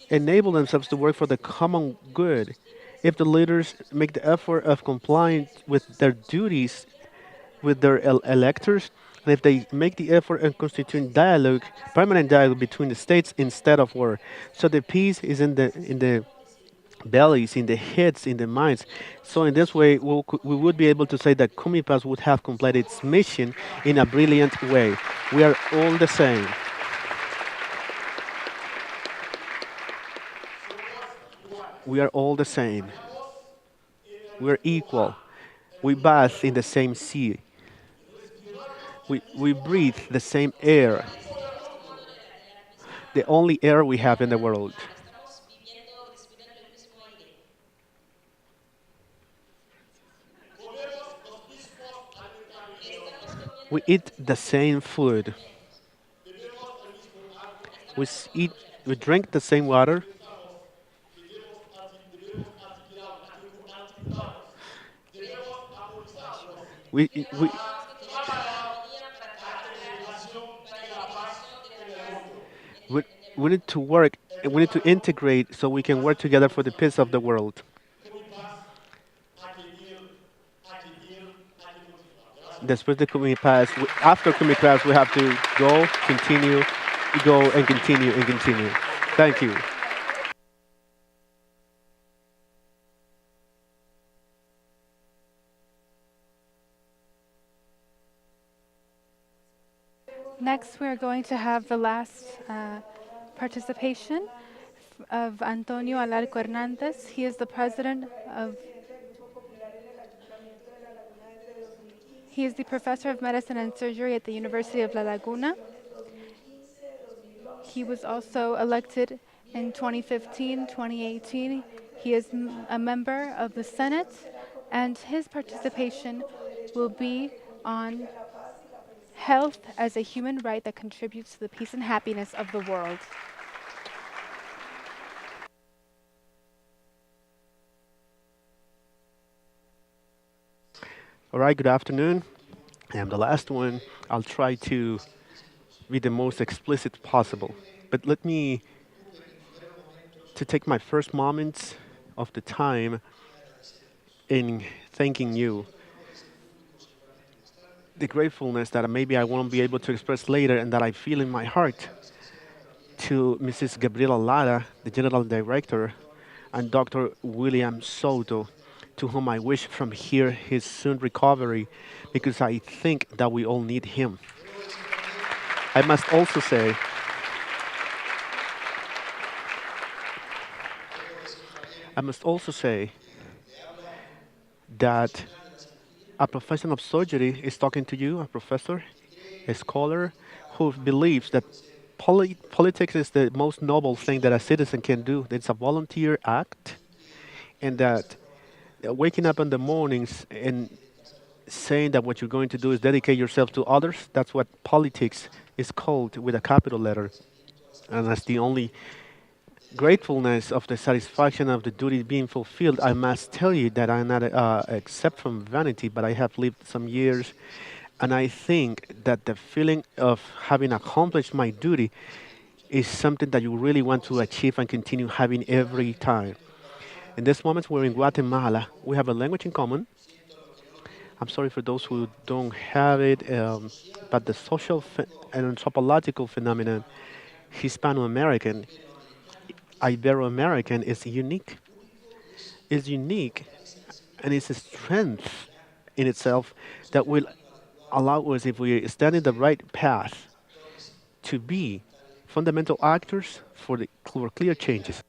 enable themselves to work for the common good, if the leaders make the effort of complying with their duties with their electors, and if they make the effort of constituting dialogue, permanent dialogue between the states instead of war. So the peace is in the bellies, in the heads, in the minds. So in this way, we would be able to say that CUMIPAZ would have completed its mission in a brilliant way. We are all the same. We are all the same. We are equal. We bathe in the same sea. We breathe the same air, the only air we have in the world. We eat the same food. We drink the same water. We, we, we, we need to work, we need to integrate so we can work together for the peace of the world. Después de CUMIPAZ, after CUMIPAZ, we have to go and continue and continue. Thank you. Next, we're going to have the last participation of Antonio Alarco Hernandez. He is the president of, he is the professor of medicine and surgery at the University of La Laguna. He was also elected in 2015, 2018. He is a member of the Senate, and his participation will be on health as a human right that contributes to the peace and happiness of the world. All right, good afternoon. I am the last one. I'll try to be the most explicit possible. But let me to take my first moments of the time in thanking you. The gratefulness that maybe I won't be able to express later and that I feel in my heart to Mrs. Gabriela Lara, the General Director, and Dr. William Soto, to whom I wish from here his soon recovery because I think that we all need him. I must also say I must also say that a professional of surgery is talking to you, a professor, a scholar who believes that politics is the most noble thing that a citizen can do. It's a volunteer act, and that waking up in the mornings and saying that what you're going to do is dedicate yourself to others, that's what politics is called with a capital letter. And that's the only gratefulness of the satisfaction of the duty being fulfilled. I must tell you that I'm not, except from vanity, but I have lived some years, and I think that the feeling of having accomplished my duty is something that you really want to achieve and continue having every time. In this moment, we're in Guatemala. We have a language in common. I'm sorry for those who don't have it, but the social and anthropological phenomenon, Hispano-American, Ibero-American, is unique. Is unique, and it's a strength in itself that will allow us, if we stand in the right path, to be fundamental actors for clear changes.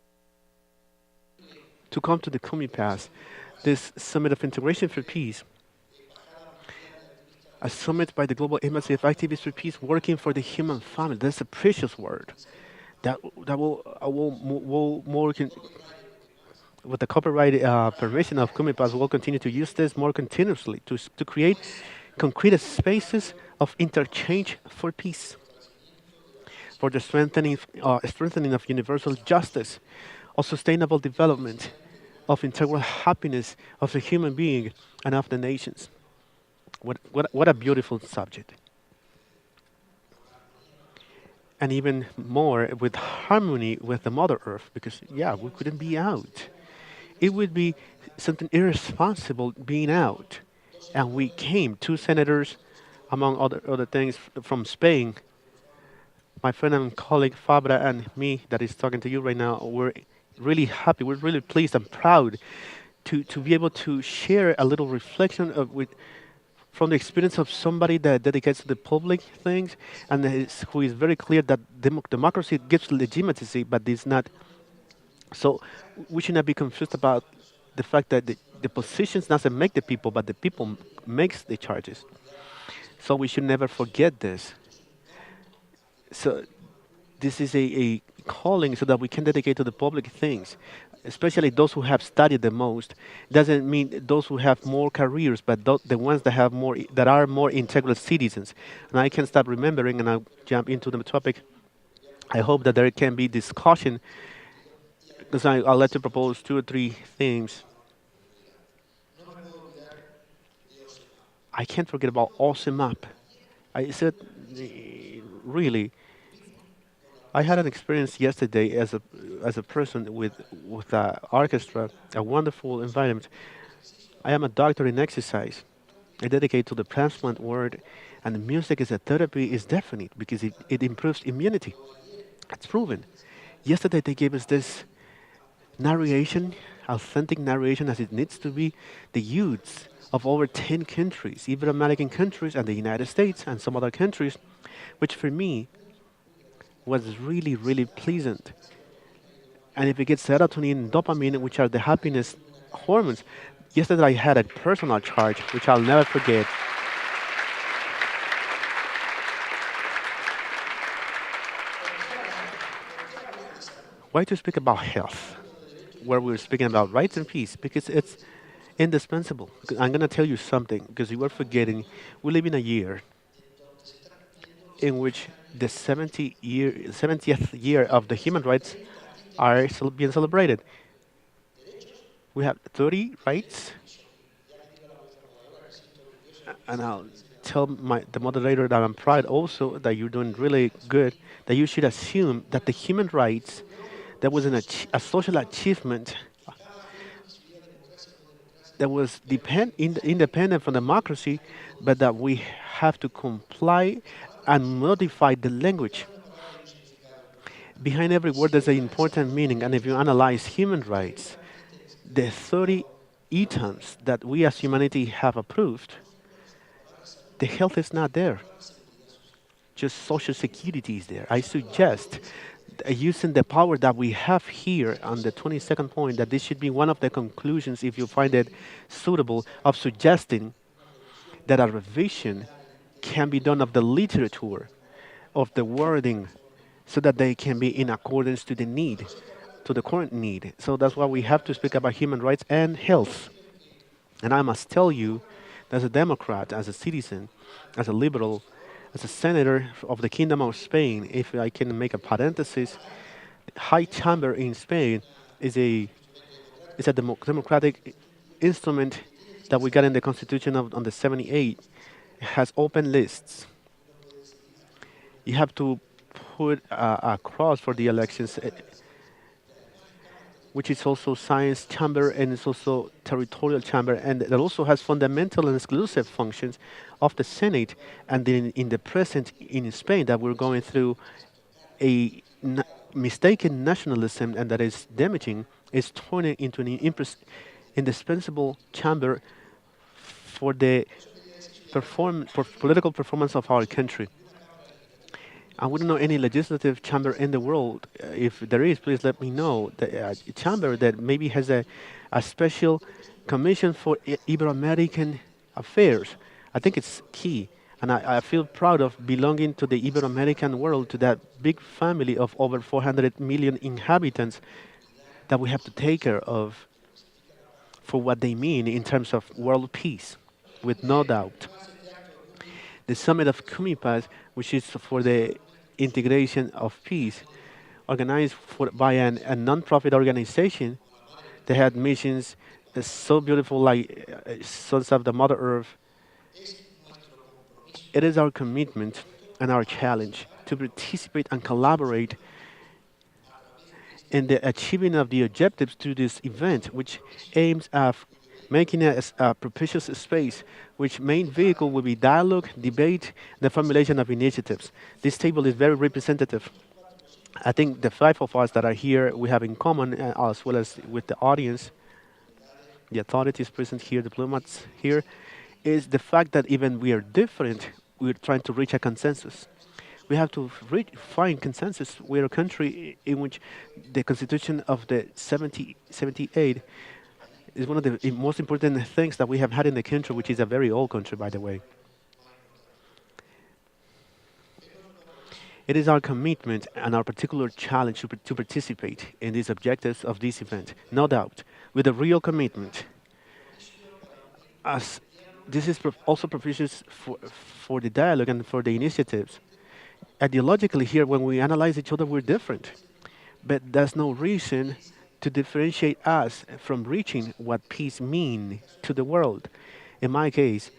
To come to the CUMIPAZ, this Summit of Integration for Peace, a summit by the Global Embassy of Activists for Peace working for the human family. That's a precious word. That will more with the copyright permission of CUMIPAZ, will continue to use this more continuously to create concrete spaces of interchange for peace, for the strengthening of universal justice, of sustainable development, of integral happiness of the human being and of the nations. What a beautiful subject. And even more with harmony with the Mother Earth, because, yeah, we couldn't be out. It would be something irresponsible being out. And we came, two senators, among other things, from Spain. My friend and colleague Fabra and me, that is talking to you right now, we're really happy, we're really pleased and proud to be able to share a little reflection from the experience of somebody that dedicates to the public things and who is very clear that democracy gives legitimacy, but it's not. So we should not be confused about the fact that the positions doesn't make the people, but the people makes the charges. So we should never forget this. So this is a calling so that we can dedicate to the public things, especially those who have studied the most. Doesn't mean those who have more careers, but the ones that have more, that are more integral citizens. And I can start remembering, and I'll jump into the topic. I hope that there can be discussion, because I'll like to propose two or three things. I can't forget about Awesome Up. I said, really, I had an experience yesterday as a person with an orchestra, a wonderful environment. I am a doctor in exercise, I dedicate to the transplant word, and the music as a therapy is definite because it improves immunity. It's proven. Yesterday they gave us this narration, authentic narration as it needs to be, the youths of over 10 countries, Ibero-American countries and the United States and some other countries, which for me was really, really pleasant. And if it gets serotonin and dopamine, which are the happiness hormones, yesterday I had a personal charge, which I'll never forget. Why to speak about health, where we're speaking about rights and peace? Because it's indispensable. I'm going to tell you something, because you are forgetting, we live in a year in which the 70th year of the human rights are being celebrated. We have 30 rights, and I'll tell the moderator that I'm proud also that you're doing really good, that you should assume that the human rights, that was a social achievement that was independent from democracy, but that we have to comply and modify the language. Behind every word, there's an important meaning, and if you analyze human rights, the 30 items that we as humanity have approved, the health is not there. Just social security is there. I suggest using the power that we have here on the 22nd point, that this should be one of the conclusions, if you find it suitable, of suggesting that a revision can be done of the literature, of the wording, so that they can be in accordance to the need, to the current need. So that's why we have to speak about human rights and health. And I must tell you, as a Democrat, as a citizen, as a liberal, as a senator of the Kingdom of Spain, if I can make a parenthesis, High Chamber in Spain is a democratic instrument that we got in the Constitution on the 78. It has open lists. You have to put a cross for the elections, which is also science chamber and it's also territorial chamber, and that also has fundamental and exclusive functions of the Senate. And then in the present in Spain, that we're going through a mistaken nationalism, and that is damaging, is turning into an indispensable chamber for the for political performance of our country. I wouldn't know any legislative chamber in the world. If there is, please let me know. The chamber that maybe has a special commission for Ibero-American affairs. I think it's key. And I feel proud of belonging to the Ibero-American world, to that big family of over 400 million inhabitants that we have to take care of for what they mean in terms of world peace, with no doubt. The summit of CUMIPAZ, which is for the integration of peace, organized by a non-profit organization. They had missions so beautiful, like Sons of the Mother Earth. It is our commitment and our challenge to participate and collaborate in the achieving of the objectives to this event, which aims at making it a propitious space, which main vehicle will be dialogue, debate, the formulation of initiatives. This table is very representative. I think the five of us that are here, we have in common, as well as with the audience, the authorities present here, diplomats here, is the fact that even we are different, we're trying to reach a consensus. We have to find consensus. We're a country in which the constitution of the 78 is one of the most important things that we have had in the country, which is a very old country, by the way. It is our commitment and our particular challenge to participate in these objectives of this event, no doubt, with a real commitment. As this is also propitious for the dialogue and for the initiatives. Ideologically here, when we analyze each other, we're different. But there's no reason to differentiate us from reaching what peace means to the world. In my case,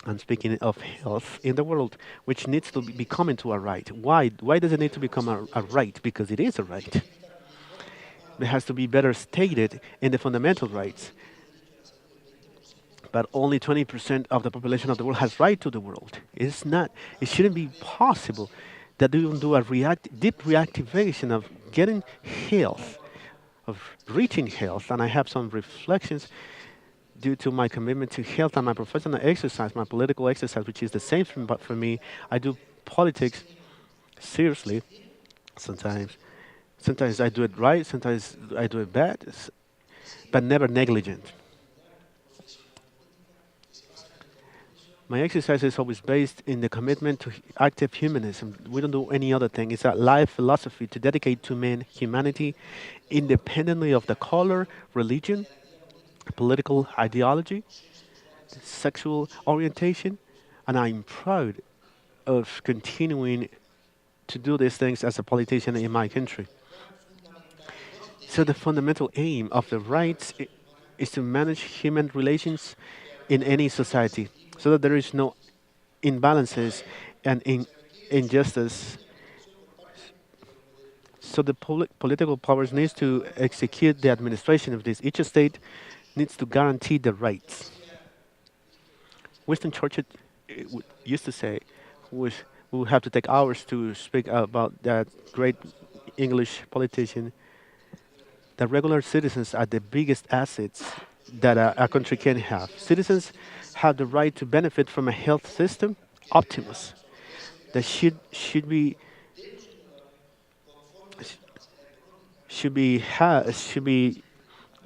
I'm speaking of health in the world, which needs to be coming to a right. Why? Why does it need to become a right? Because it is a right. It has to be better stated in the fundamental rights. but only 20% of the population of the world has right to the world. It's not, it shouldn't be possible that we will do a deep reactivation of getting health, of reaching health. And I have some reflections due to my commitment to health and my professional exercise, my political exercise, which is the same but for me. I do politics seriously sometimes. Sometimes I do it right, sometimes I do it bad, but never negligent. My exercise is always based in the commitment to active humanism. We don't do any other thing. It's a life philosophy to dedicate to men humanity independently of the color, religion, political ideology, sexual orientation. And I'm proud of continuing to do these things as a politician in my country. So the fundamental aim of the rights is to manage human relations in any society so that there is no imbalances and injustice. So the political powers needs to execute the administration of this. Each state needs to guarantee the rights. Winston Churchill used to say, which we will have to take hours to speak about that great English politician, that regular citizens are the biggest assets that a country can have. Citizens have the right to benefit from a health system, optimus, that should be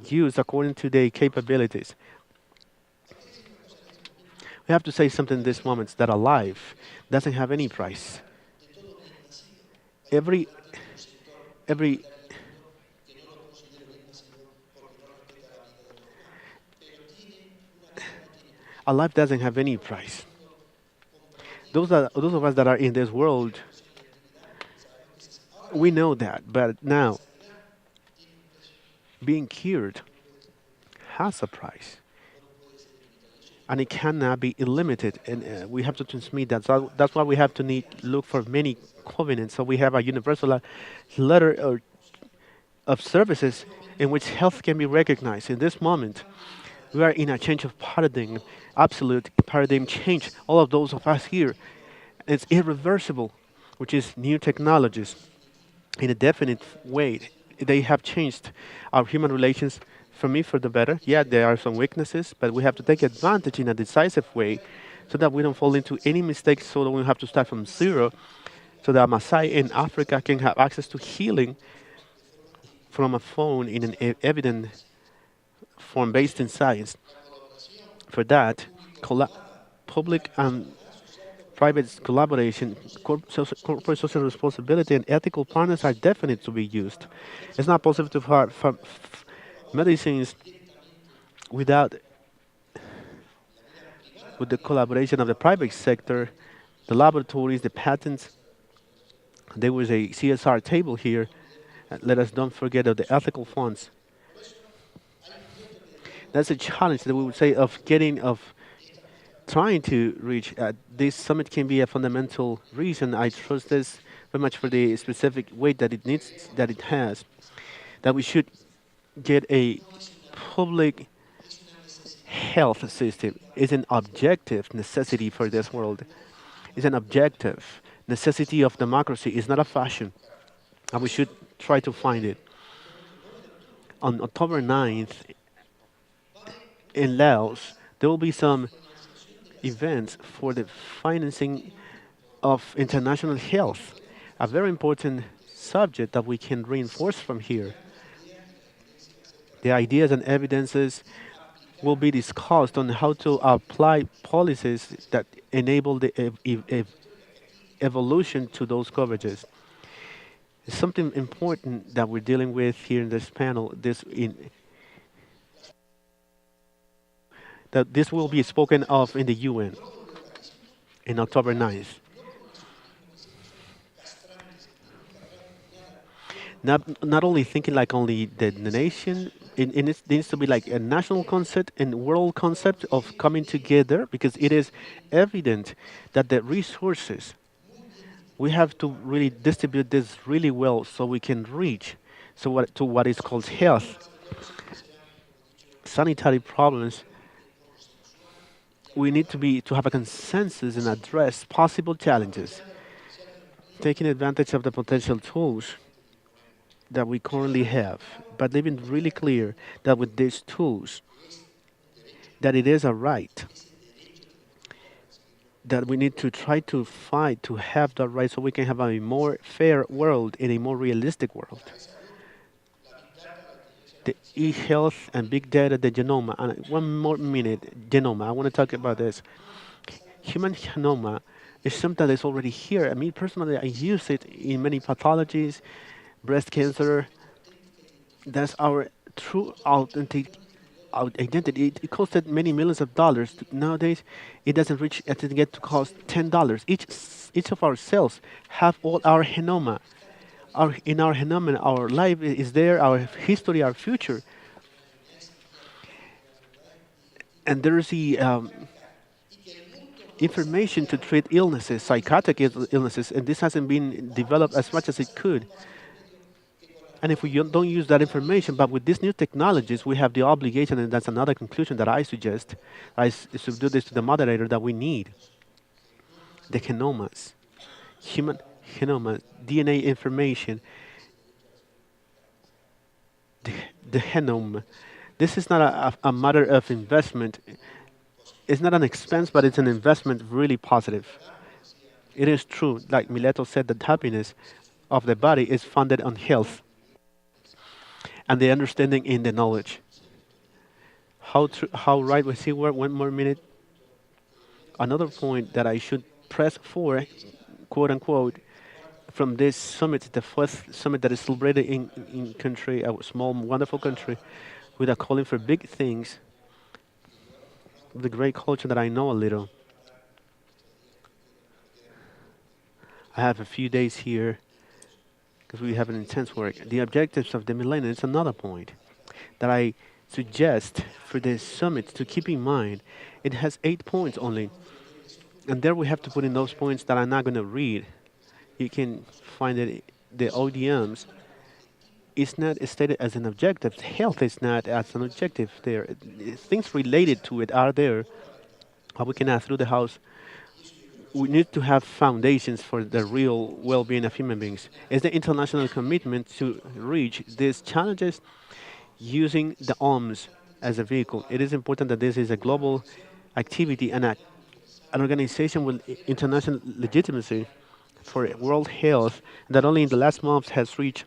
used according to their capabilities. We have to say something in this moment that a life doesn't have any price. Every every a life doesn't have any price. Those of us that are in this world, we know that, but now being cured has a price, and it cannot be unlimited. And we have to transmit that. So that's why we have to look for many covenants. So we have a universal letter of services in which health can be recognized. In this moment, we are in a change of paradigm, absolute paradigm change. All of those of us here, it's irreversible, which is new technologies in a definite way. They have changed our human relations for me for the better. Yeah, there are some weaknesses, but we have to take advantage in a decisive way so that we don't fall into any mistakes, so that we have to start from zero, so that Maasai in Africa can have access to healing from a phone in an evident form based in science. For that, public and private collaboration, corporate social responsibility, and ethical partners are definite to be used. It's not possible to have medicines without with the collaboration of the private sector, the laboratories, the patents. There was a CSR table here. Let us don't forget of the ethical funds. That's a challenge that we would say of trying to reach. This summit can be a fundamental reason. I trust this very much for the specific weight that it needs, that it has. That we should get a public health system is an objective necessity for this world. It's an objective necessity of democracy. It's not a fashion, and we should try to find it. On October 9th in Laos, there will be some events for the financing of international health, a very important subject that we can reinforce from here. The ideas and evidences will be discussed on how to apply policies that enable the evolution to those coverages. It's something important that we're dealing with here in this panel. That this will be spoken of in the UN in October 9th. Not only thinking like only the nation, it needs to be like a national concept and world concept of coming together, because it is evident that the resources, we have to really distribute this really well so we can reach to what is called health. Sanitary problems we need to have a consensus and address possible challenges, taking advantage of the potential tools that we currently have, but leaving really clear that with these tools, that it is a right, that we need to try to fight to have that right so we can have a more fair world and a more realistic world. The e-health and big data, the genome, and one more minute, genome, I want to talk about this. Human genome is something that's already here. I mean, personally, I use it in many pathologies, breast cancer. That's our true authentic identity. It costed many millions of dollars. Nowadays, it doesn't reach. It doesn't get to cost $10. Each of our cells have all our genome. In our genome, our life is there. Our history, our future, and there's the information to treat illnesses, psychotic illnesses, and this hasn't been developed as much as it could. And if we don't use that information, but with these new technologies, we have the obligation, and that's another conclusion that I suggest. I subdue this to the moderator that we need the genomes, human genome, DNA information, the, the genome. This is not a matter of investment. It's not an expense, but it's an investment really positive. It is true, like Mileto said, that happiness of the body is founded on health and the understanding in the knowledge. How right was he? One more minute. Another point that I should press for, quote unquote, from this summit, the first summit that is celebrated in country, a small, wonderful country, with a calling for big things, the great culture that I know a little. I have a few days here because we have an intense work. The objectives of the millennium is another point that I suggest for this summit to keep in mind. It has 8 points only, and there we have to put in those points that I'm not going to read. You can find it, the ODMs. It's not stated as an objective. Health is not as an objective there. Things related to it are there. How we can add through the house. We need to have foundations for the real well-being of human beings. It's the international commitment to reach these challenges using the arms as a vehicle. It is important that this is a global activity and an organization with international legitimacy for world health that only in the last month has reached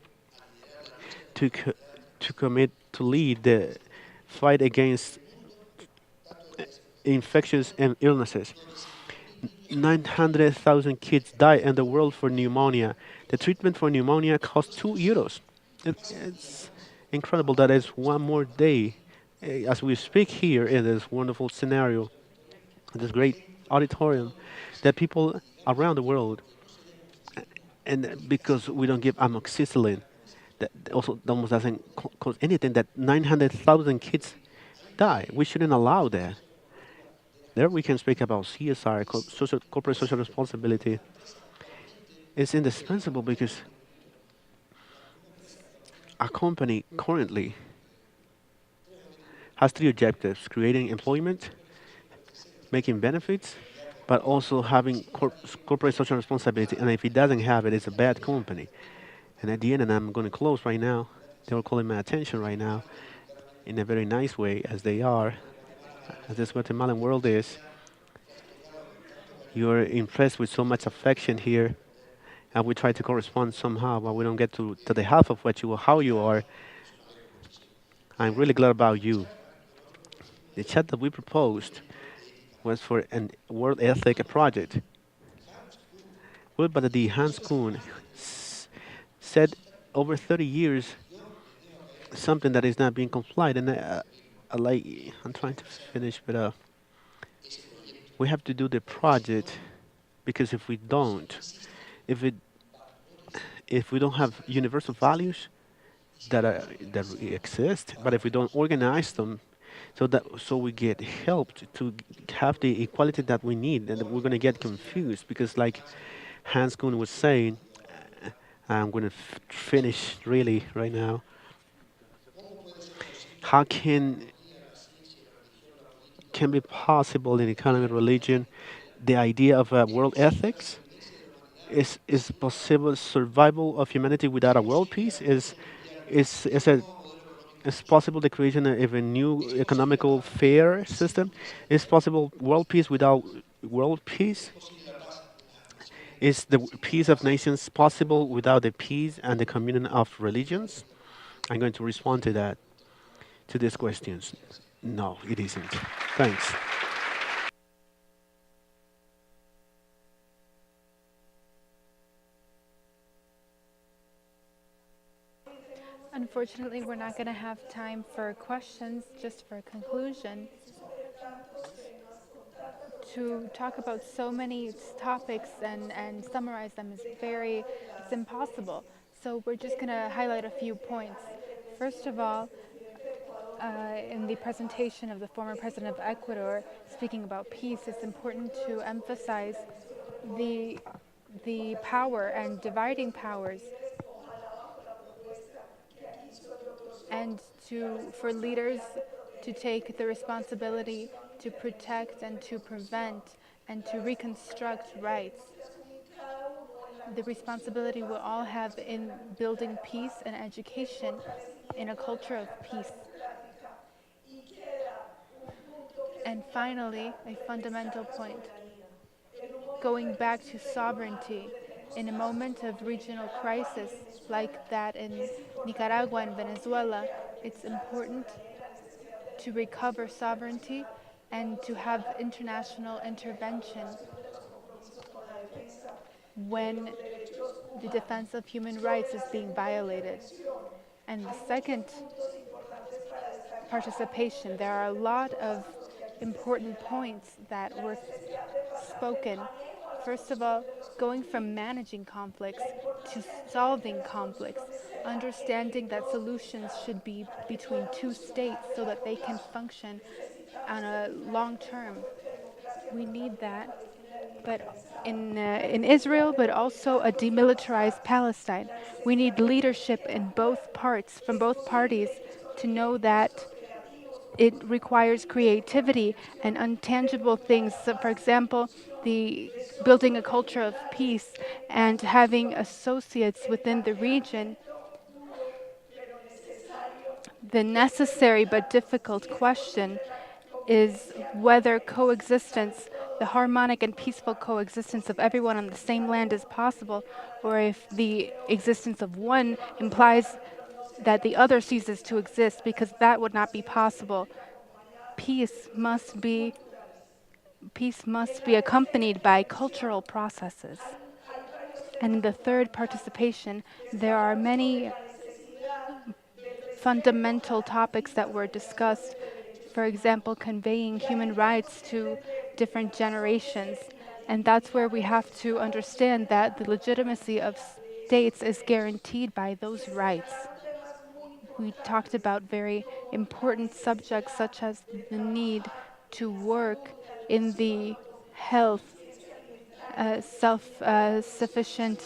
to, to commit to lead the fight against infectious and illnesses. 900,000 kids die in the world for pneumonia. The treatment for pneumonia costs €2. It's incredible that it's one more day. As we speak here in this wonderful scenario, this great auditorium, that people around the world, and because we don't give amoxicillin, that also almost doesn't cause anything, that 900,000 kids die. We shouldn't allow that. There we can speak about CSR, corporate social responsibility. It's indispensable because a company currently has three objectives: creating employment, making benefits, but also having corporate social responsibility. And if it doesn't have it, it's a bad company. And at the end, and I'm going to close right now, they were calling my attention right now in a very nice way, as they are, as this Guatemalan world is. You're impressed with so much affection here, and we try to correspond somehow, but we don't get to the half of what you are, how you are. I'm really glad about you. The chat that we proposed was for a World Ethic project. World by the Hans Kuhn said over 30 years something that is not being complied, and I'm trying to finish, but we have to do the project because if we don't, if it if we don't have universal values that exist, but if we don't organize them, so we get helped to have the equality that we need, and we're going to get confused because, like Hans Kuhn was saying, I'm going to finish really right now. How can can be possible in economy and religion. The idea of world ethics is possible. Survival of humanity without a world peace is a it's possible the creation of a new economical fair system. Is possible world peace without world peace? Is the peace of nations possible without the peace and the communion of religions? I'm going to respond to that, to these questions. No, it isn't. Thanks. Unfortunately, we're not going to have time for questions, just for a conclusion. To talk about so many topics and summarize them is it's impossible. So we're just going to highlight a few points. First of all, in the presentation of the former president of Ecuador, speaking about peace, it's important to emphasize the the power and dividing powers, and for leaders to take the responsibility to protect and to prevent and to reconstruct rights. The responsibility we all have in building peace and education in a culture of peace. And finally, a fundamental point, going back to sovereignty in a moment of regional crisis like that in Nicaragua and Venezuela. It's important to recover sovereignty and to have international intervention when the defense of human rights is being violated. And the second, participation. There are a lot of important points that were spoken. First of all, going from managing conflicts to solving conflicts, understanding that solutions should be between two states so that they can function on a long term. We need that, but in Israel, but also a demilitarized Palestine. We need leadership in both parts, from both parties, to know that it requires creativity and untangible things. So, for example, the building a culture of peace and having associates within the region. The necessary but difficult question is whether coexistence, the harmonic and peaceful coexistence of everyone on the same land is possible, or if the existence of one implies that the other ceases to exist, because that would not be possible. Peace must be peace must be accompanied by cultural processes. And in the third, participation, there are many fundamental topics that were discussed. For example, conveying human rights to different generations. And that's where we have to understand that the legitimacy of states is guaranteed by those rights. We talked about very important subjects such as the need to work in the health, self-sufficient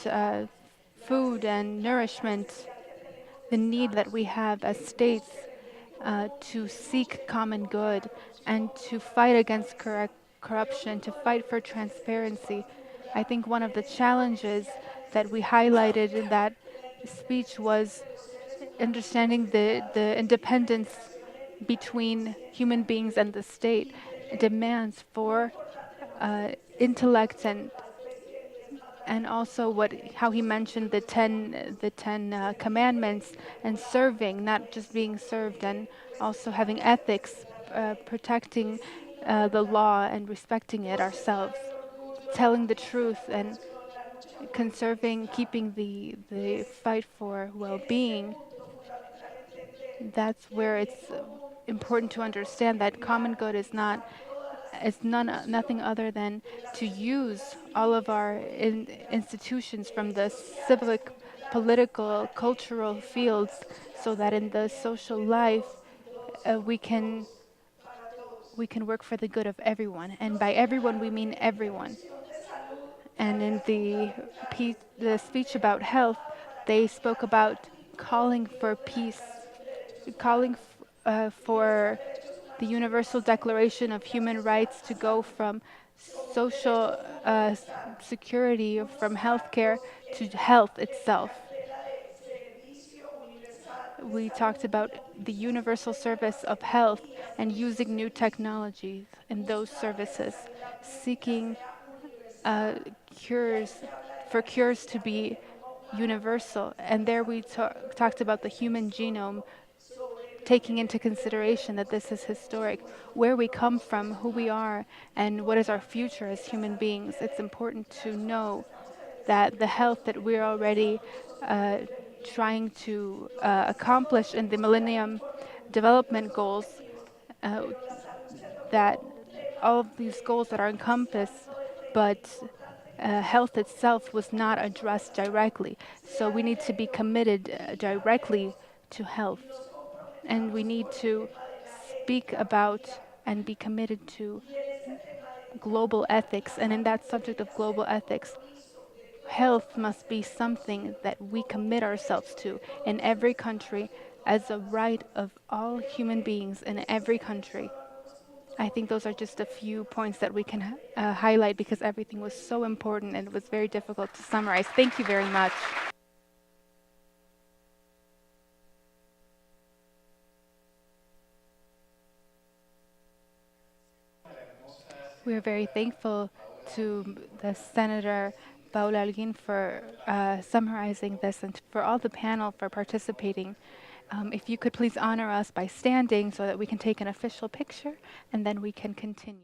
food and nourishment, the need that we have as states to seek common good and to fight against corruption, to fight for transparency. I think one of the challenges that we highlighted in that speech was understanding the independence between human beings and the state, demands for intellect and also how he mentioned the ten commandments and serving, not just being served, and also having ethics, protecting the law and respecting it ourselves, telling the truth and conserving, keeping the fight for well-being. That's where it's important to understand that common good is nothing other than to use all of our institutions from the civic, political, cultural fields, so that in the social life we can work for the good of everyone, and by everyone we mean everyone. And in the speech about health, they spoke about calling for peace, calling for the Universal Declaration of Human Rights to go from social security, from healthcare to health itself. We talked about the universal service of health and using new technologies in those services, seeking uh, cures, for cures to be universal. And there we talked about the human genome, taking into consideration that this is historic, where we come from, who we are, and what is our future as human beings. It's important to know that the health that we're already uh, trying to accomplish in the Millennium Development Goals, uh, that all of these goals that are encompassed, but health itself was not addressed directly. So we need to be committed directly to health. And we need to speak about and be committed to global ethics. And in that subject of global ethics, health must be something that we commit ourselves to in every country as a right of all human beings in every country. I think those are just a few points that we can highlight because everything was so important and it was very difficult to summarize. Thank you very much. We are very thankful to the Senator Paula Alguin for summarizing this and for all the panel for participating. If you could please honor us by standing so that we can take an official picture and then we can continue.